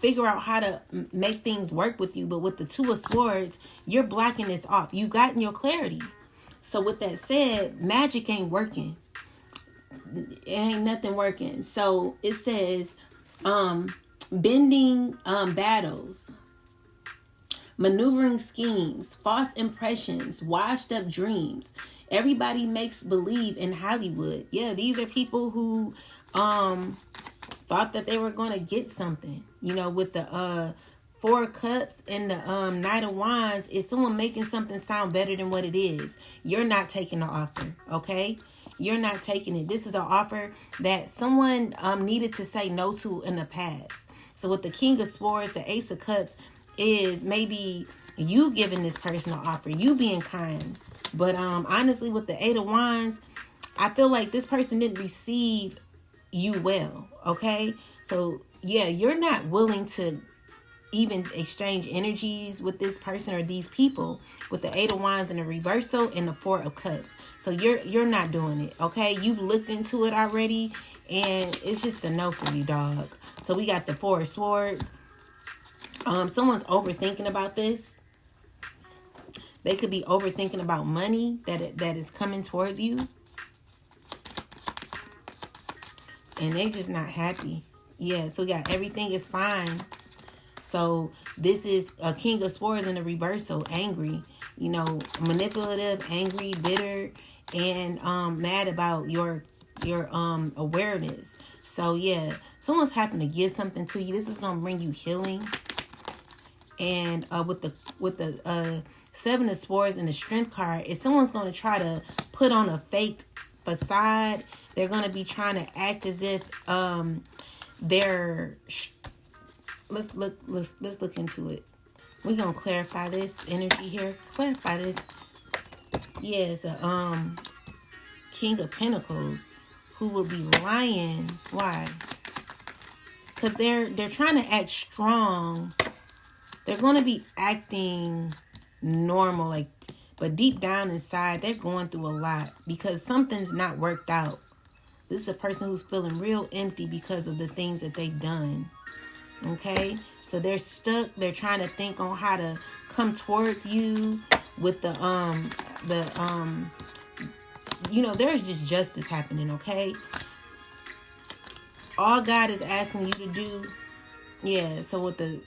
figure out how to make things work with you. But with the Two of Swords, you're blocking this off. You've gotten your clarity. So with that said, magic ain't working. It ain't nothing working. So it says bending battles, maneuvering schemes, false impressions, washed up dreams. Everybody makes believe in Hollywood. Yeah, these are people who thought that they were going to get something. With the Four of Cups and the Knight of Wands, is someone making something sound better than what it is. You're not taking the offer, okay? You're not taking it. This is an offer that someone needed to say no to in the past. So with the King of Swords, the Ace of Cups is maybe you giving this person an offer, you being kind. But honestly, with the Eight of Wands, I feel like this person didn't receive you well, okay? So yeah, you're not willing to even exchange energies with this person or these people with the Eight of Wands in the reversal and the Four of Cups. So you're not doing it, okay? You've looked into it already, and it's just a no for you, dog. So we got the Four of Swords. Someone's overthinking about this. They could be overthinking about money that is coming towards you, and they're just not happy. Yeah, so yeah, everything is fine. So this is a King of Swords in the reversal, angry, manipulative, angry, bitter, and mad about your awareness. So yeah, someone's having to give something to you. This is gonna bring you healing. And with the Seven of Swords and the Strength card, if someone's gonna try to put on a fake facade, they're gonna be trying to act as if they're. Let's look into it. We're gonna clarify this energy here. Clarify this. Yeah, it's a King of Pentacles who will be lying. Why? Because they're trying to act strong. They're gonna be acting normal, but deep down inside, they're going through a lot because something's not worked out. This is a person who's feeling real empty because of the things that they've done. Okay, so they're stuck. They're trying to think on how to come towards you with there's just justice happening. Okay, all God is asking you to do, yeah. So with the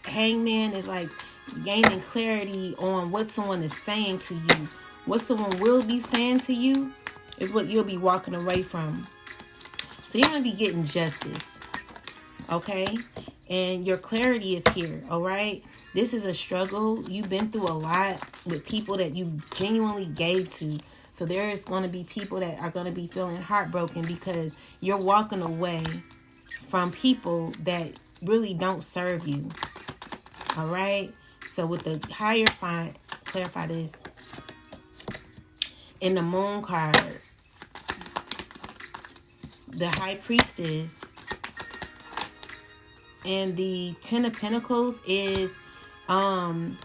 Hangman is gaining clarity on what someone is saying to you. What someone will be saying to you is what you'll be walking away from. So you're gonna be getting justice. Okay, and your clarity is here. All right, this is a struggle. You've been through a lot with people that you genuinely gave to. So there is going to be people that are going to be feeling heartbroken because you're walking away from people that really don't serve you. All right. So with the Hierophant, clarify this. In the Moon card, the High Priestess and the Ten of Pentacles is hold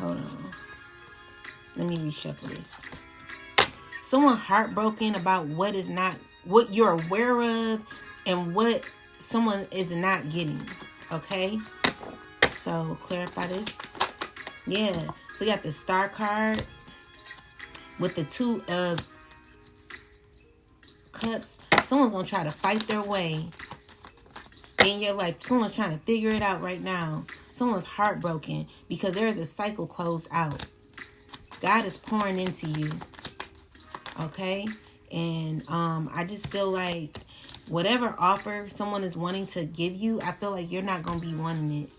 on. Let me reshuffle this. Someone heartbroken about what you're aware of and what someone is not getting. Okay? So clarify this. Yeah. So you got the Star card with the Two of Cups. Someone's going to try to fight their way in your life. Someone's trying to figure it out right now. Someone's heartbroken because there is a cycle closed out. God is pouring into you. Okay? And I just feel like whatever offer someone is wanting to give you, I feel like you're not going to be wanting it.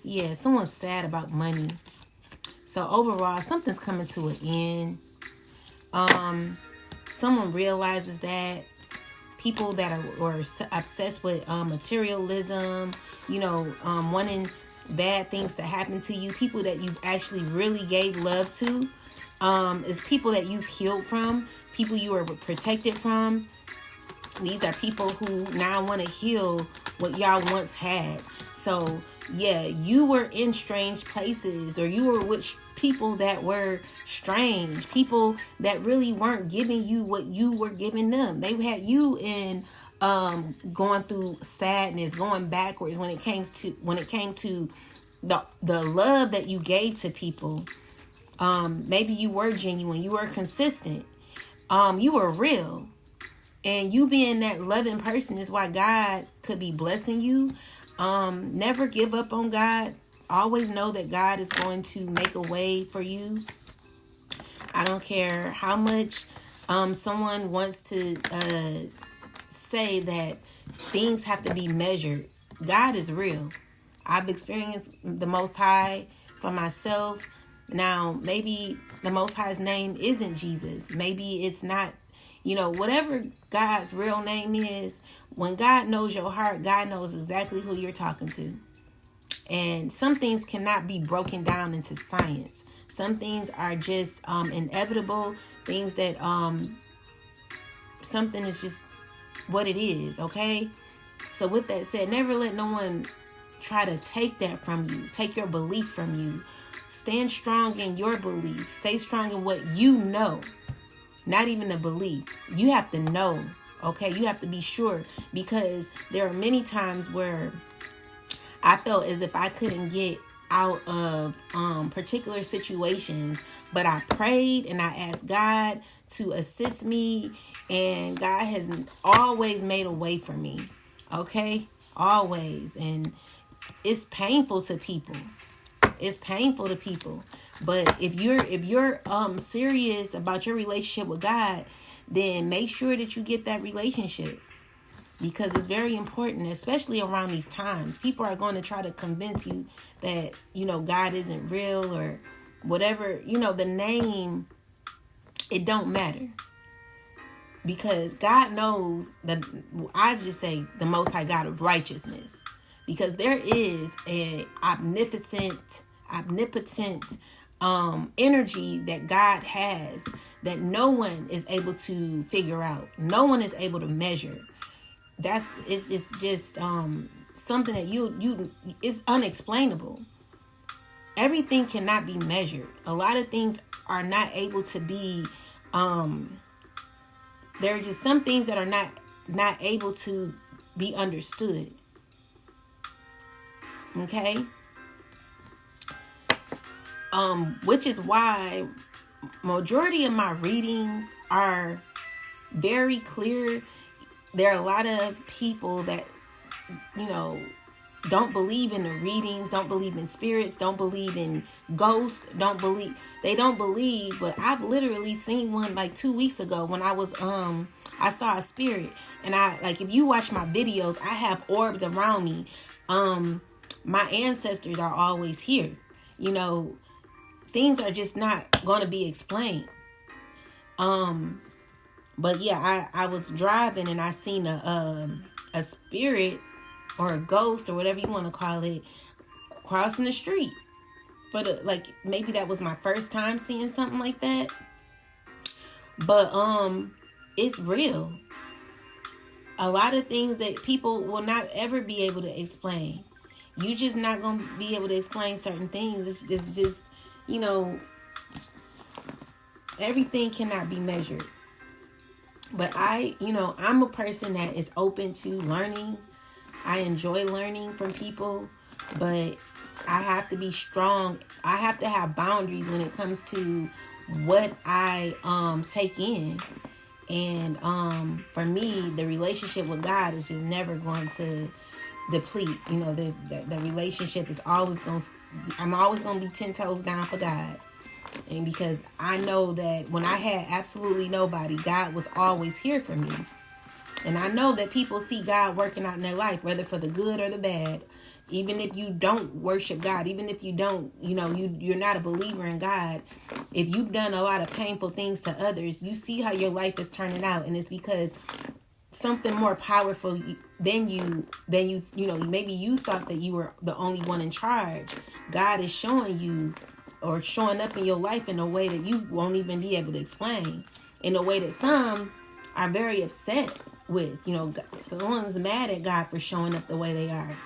Yeah, someone's sad about money. So overall, something's coming to an end. Someone realizes that people that are obsessed with materialism, wanting bad things to happen to you, people that you've actually really gave love to, is people that you've healed from, people you were protected from. These are people who now want to heal what y'all once had. So, yeah, you were in strange places, or you were with people that were strange, people that really weren't giving you what you were giving them. They had you in going through sadness, going backwards when it came to the love that you gave to people. Maybe you were genuine, you were consistent, you were real. And you being that loving person is why God could be blessing you. Never give up on God. Always know that God is going to make a way for you. I don't care how much someone wants to say that things have to be measured. God is real. I've experienced the Most High for myself. Now, maybe the Most High's name isn't Jesus. Maybe it's not. Whatever God's real name is, when God knows your heart, God knows exactly who you're talking to. And some things cannot be broken down into science. Some things are just inevitable. Things that something is just what it is, okay? So with that said, never let no one try to take that from you. Take your belief from you. Stand strong in your belief. Stay strong in what you know. Not even the belief. You have to know, okay? You have to be sure, because there are many times where I felt as if I couldn't get out of particular situations, but I prayed and I asked God to assist me, and God has always made a way for me, okay? Always. And it's painful to people. It's painful to people. But if you're serious about your relationship with God, then make sure that you get that relationship, because it's very important, especially around these times. People are going to try to convince you that, God isn't real or whatever. The name, it don't matter, because God knows that, I just say, the Most High God of righteousness, because there is a omnipotent energy that God has that no one is able to figure out. No one is able to measure. It's just something that you is unexplainable. Everything cannot be measured. A lot of things are not able to be there are just some things that are not able to be understood. Okay? Which is why majority of my readings are very clear. There are a lot of people that, don't believe in the readings, don't believe in spirits, don't believe in ghosts, they don't believe, but I've literally seen one like 2 weeks ago when I was, I saw a spirit, and if you watch my videos, I have orbs around me. My ancestors are always here. You know, things are just not going to be explained. But yeah, I was driving and I seen a spirit or a ghost or whatever you want to call it crossing the street. But like maybe that was my first time seeing something like that. But it's real. A lot of things that people will not ever be able to explain. You just not gonna be able to explain certain things. It's just, you know, everything cannot be measured. But I'm a person that is open to learning. I enjoy learning from people, but I have to be strong. I have to have boundaries when it comes to what I take in. And for me, the relationship with God is just never going to deplete. You know, there's the relationship is always going to, I'm always going to be 10 toes down for God. And because I know that when I had absolutely nobody, God was always here for me. And I know that people see God working out in their life, whether for the good or the bad. Even if you don't worship God, even if you don't, you're not a believer in God, if you've done a lot of painful things to others, you see how your life is turning out. And it's because something more powerful than you, maybe you thought that you were the only one in charge. God is showing you or showing up in your life in a way that you won't even be able to explain, in a way that some are very upset with. Someone's mad at God for showing up the way they are.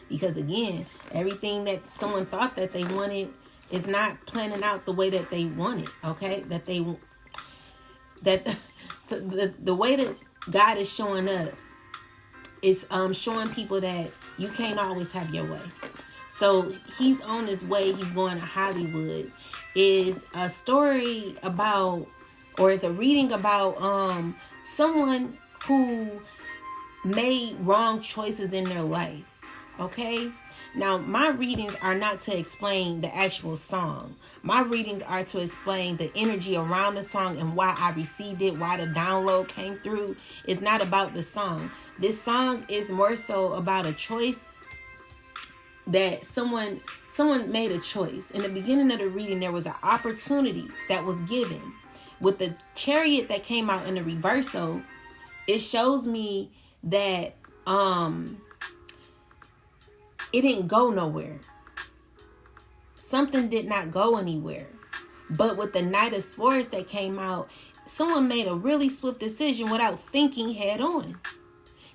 Because again, everything that someone thought that they wanted is not planning out the way that they wanted. Okay, the way that God is showing up is showing people that you can't always have your way. So he's on his way. He's going to Hollywood. Is a story about, or is a reading about someone who made wrong choices in their life. Okay? Now, my readings are not to explain the actual song. My readings are to explain the energy around the song and why I received it, why the download came through. It's not about the song. This song is more so about a choice that someone made a choice. In the beginning of the reading, there was an opportunity that was given. With the chariot that came out in the reversal, it shows me that it didn't go nowhere. Something did not go anywhere. But with the Knight of Swords that came out, someone made a really swift decision without thinking head on.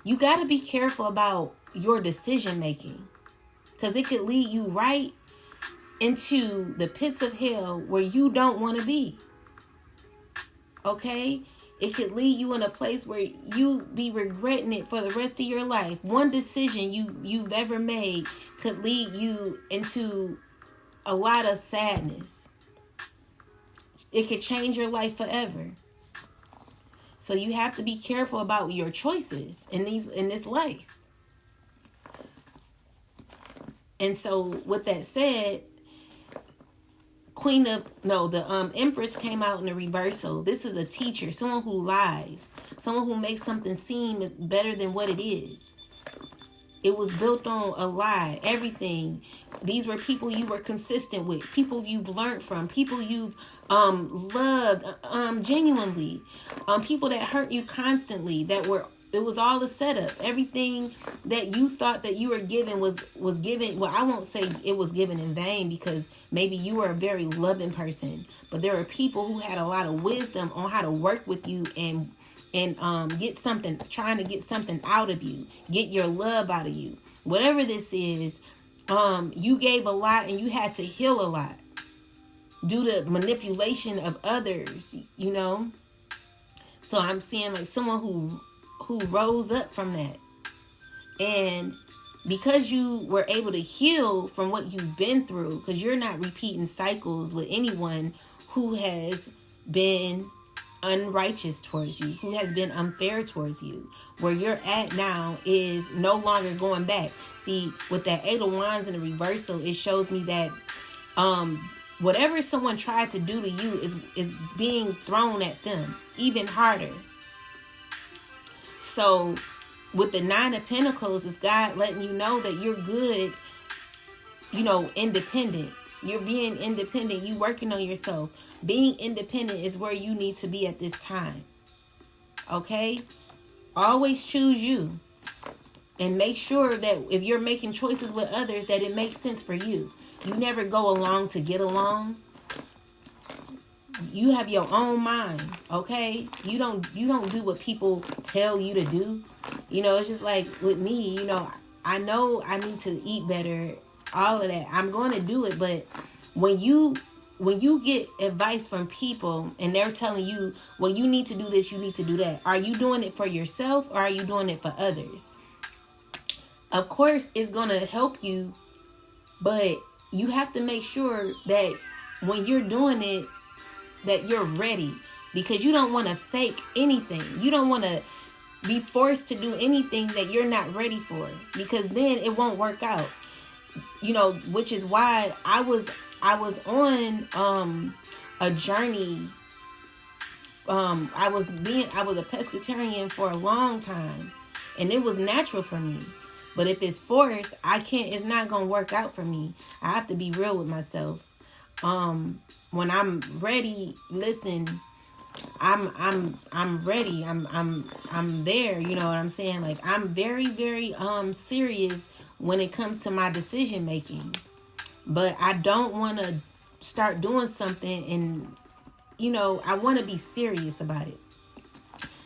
You got to be careful about your decision making, because it could lead you right into the pits of hell where you don't want to be. Okay? It could lead you in a place where you be regretting it for the rest of your life. One decision you've ever made could lead you into a lot of sadness. It could change your life forever. So you have to be careful about your choices in this life. And so with that said, the Empress came out in the reversal. This is a teacher, someone who lies, someone who makes something seem is better than what it is. It was built on a lie, everything. These were people you were consistent with, people you've learned from, people you've loved genuinely, people that hurt you constantly, it was all a setup. Everything that you thought that you were given was given. Well, I won't say it was given in vain, because maybe you were a very loving person, but there are people who had a lot of wisdom on how to work with you and trying to get something out of you, get your love out of you. Whatever this is, you gave a lot and you had to heal a lot due to manipulation of others, So I'm seeing like someone who rose up from that. And because you were able to heal from what you've been through, because you're not repeating cycles with anyone who has been unrighteous towards you, who has been unfair towards you. Where you're at now is no longer going back. See, with that Eight of Wands in the reversal, it shows me that whatever someone tried to do to you is being thrown at them even harder. So with the Nine of Pentacles, it's God letting you know that you're good, independent. You're being independent. You working on yourself. Being independent is where you need to be at this time. Okay? Always choose you. And make sure that if you're making choices with others, that it makes sense for you. You never go along to get along. You have your own mind, okay? You don't do what people tell you to do. It's just like with me, I know I need to eat better, all of that. I'm going to do it, but when you get advice from people and they're telling you, well, you need to do this, you need to do that. Are you doing it for yourself or are you doing it for others? Of course, it's going to help you, but you have to make sure that when you're doing it, that you're ready, because you don't want to fake anything. You don't want to be forced to do anything that you're not ready for, because then it won't work out. Which is why I was on a journey. I was a pescatarian for a long time, and it was natural for me. But if it's forced, it's not going to work out for me. I have to be real with myself. When I'm ready, listen, I'm ready. I'm there. You know what I'm saying? Like, I'm very, very, serious when it comes to my decision making, but I don't want to start doing something and, I want to be serious about it.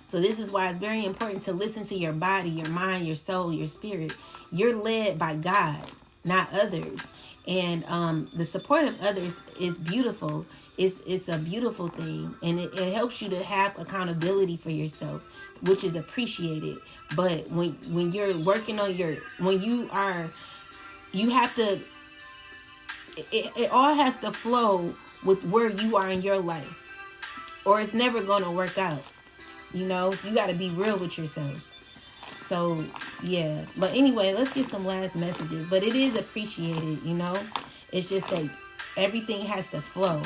So this is why it's very important to listen to your body, your mind, your soul, your spirit. You're led by God, not others. And the support of others is beautiful. It's a beautiful thing. And it helps you to have accountability for yourself, which is appreciated. But when you're working on you have to, it all has to flow with where you are in your life, or it's never going to work out. You got to be real with yourself. So, yeah. But anyway, let's get some last messages. But it is appreciated, It's just that everything has to flow.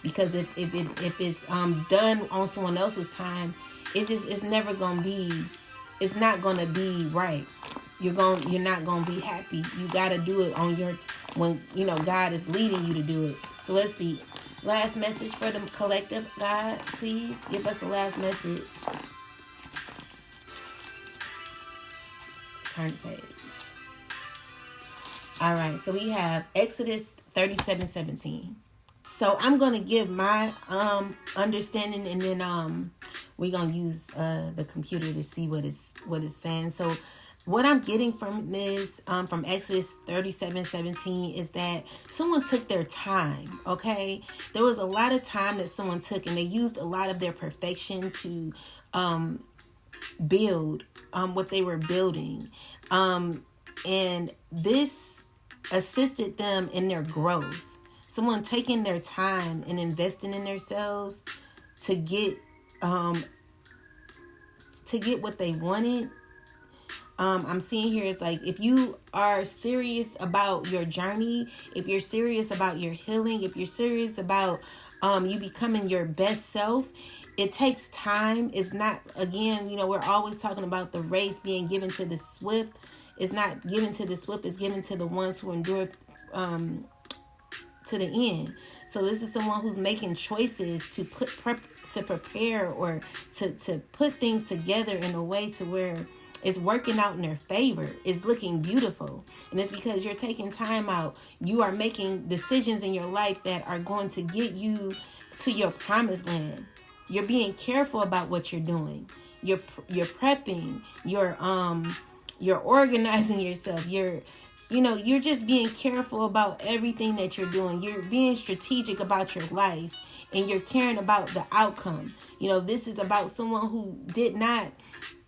Because if it's done on someone else's time, it's never going to be, it's not going to be right. You're not going to be happy. You got to do it when God is leading you to do it. So let's see. Last message for the collective, God, please give us a last message. Turn the page. All right, so we have Exodus 37:17. So I'm gonna give my understanding, and then we're gonna use the computer to see what it's saying. So what I'm getting from this, from Exodus 37:17, is that someone took their time, okay? There was a lot of time that someone took, and they used a lot of their perfection to build what they were building. And this assisted them in their growth. Someone taking their time and investing in themselves to get what they wanted. I'm seeing here is like, if you are serious about your journey, if you're serious about your healing, if you're serious about you becoming your best self, it takes time. It's not, again, we're always talking about the race being given to the swift. It's not given to the swift, it's given to the ones who endure to the end. So this is someone who's making choices to prepare or to put things together in a way to where it's working out in their favor. It's looking beautiful. And it's because you're taking time out. You are making decisions in your life that are going to get you to your promised land. You're being careful about what you're doing. You're prepping. You're organizing yourself. You're just being careful about everything that you're doing. You're being strategic about your life, and you're caring about the outcome. This is about someone who did not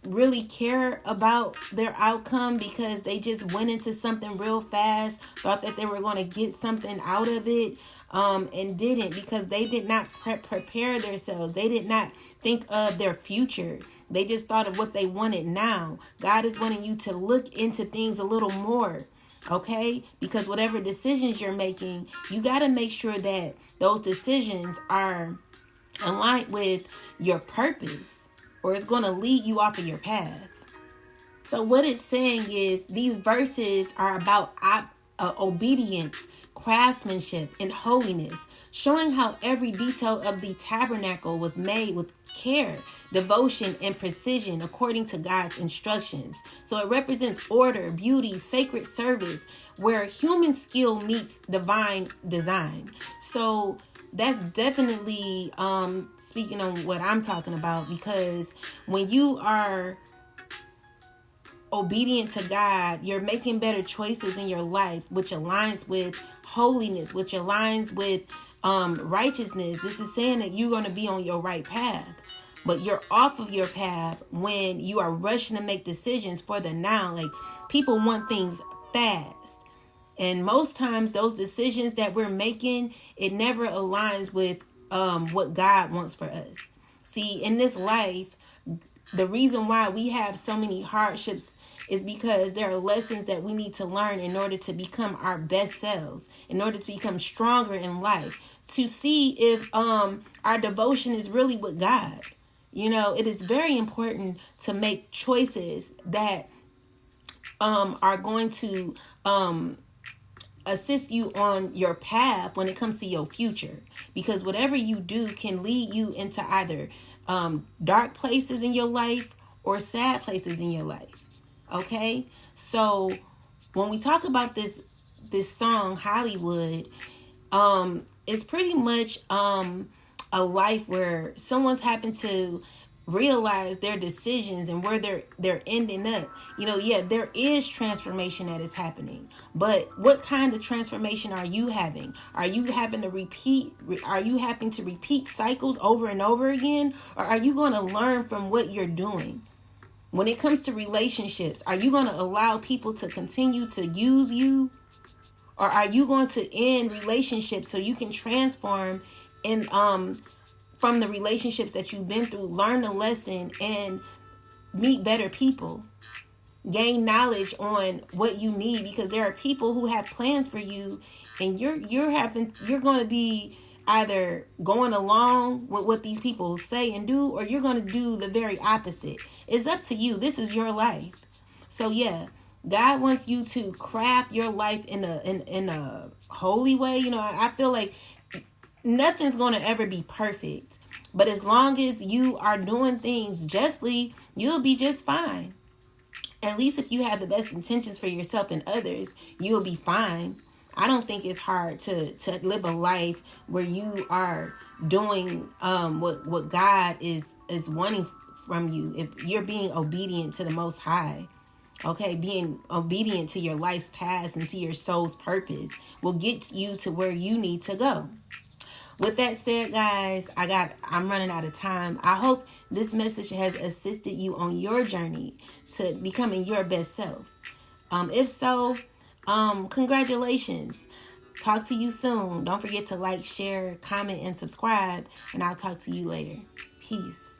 really care about their outcome because they just went into something real fast, thought that they were going to get something out of it, and didn't, because they did not prepare themselves. They did not think of their future. They just thought of what they wanted now. God is wanting you to look into things a little more. Okay? Because whatever decisions you're making, you got to make sure that those decisions are aligned with your purpose, or it's going to lead you off of your path. So what it's saying is these verses are about obedience, craftsmanship, and holiness, showing how every detail of the tabernacle was made with care, devotion, and precision according to God's instructions. So it represents order, beauty, sacred service, where human skill meets divine design. So that's definitely speaking on what I'm talking about, because when you are obedient to God, you're making better choices in your life, which aligns with holiness, which aligns with righteousness. This is saying that you're going to be on your right path, but you're off of your path when you are rushing to make decisions for the now. Like, people want things fast. And most times those decisions that we're making, it never aligns with what God wants for us. See, in this life, the reason why we have so many hardships is because there are lessons that we need to learn in order to become our best selves, in order to become stronger in life, to see if our devotion is really with God. It is very important to make choices that are going to assist you on your path when it comes to your future, because whatever you do can lead you into either dark places in your life or sad places in your life. Okay, so when we talk about this song Hollywood, it's pretty much a life where someone's happened to realize their decisions and where they're ending up. There is transformation that is happening, but what kind of transformation are you having? Are you having to repeat cycles over and over again, or are you going to learn from what you're doing? When it comes to relationships, are you going to allow people to continue to use you, or are you going to end relationships so you can transform in from the relationships that you've been through, learn the lesson, and meet better people, gain knowledge on what you need? Because there are people who have plans for you, and you're going to be either going along with what these people say and do, or you're going to do the very opposite. It's up to you. This is your life. So yeah, God wants you to craft your life in a holy way. I feel like nothing's going to ever be perfect, but as long as you are doing things justly, you'll be just fine. At least if you have the best intentions for yourself and others, you'll be fine. I don't think it's hard to live a life where you are doing what God is wanting from you. If you're being obedient to the Most High, okay, being obedient to your life's past and to your soul's purpose will get you to where you need to go. With that said, guys, I'm running out of time. I hope this message has assisted you on your journey to becoming your best self. If so, congratulations. Talk to you soon. Don't forget to like, share, comment, and subscribe, and I'll talk to you later. Peace.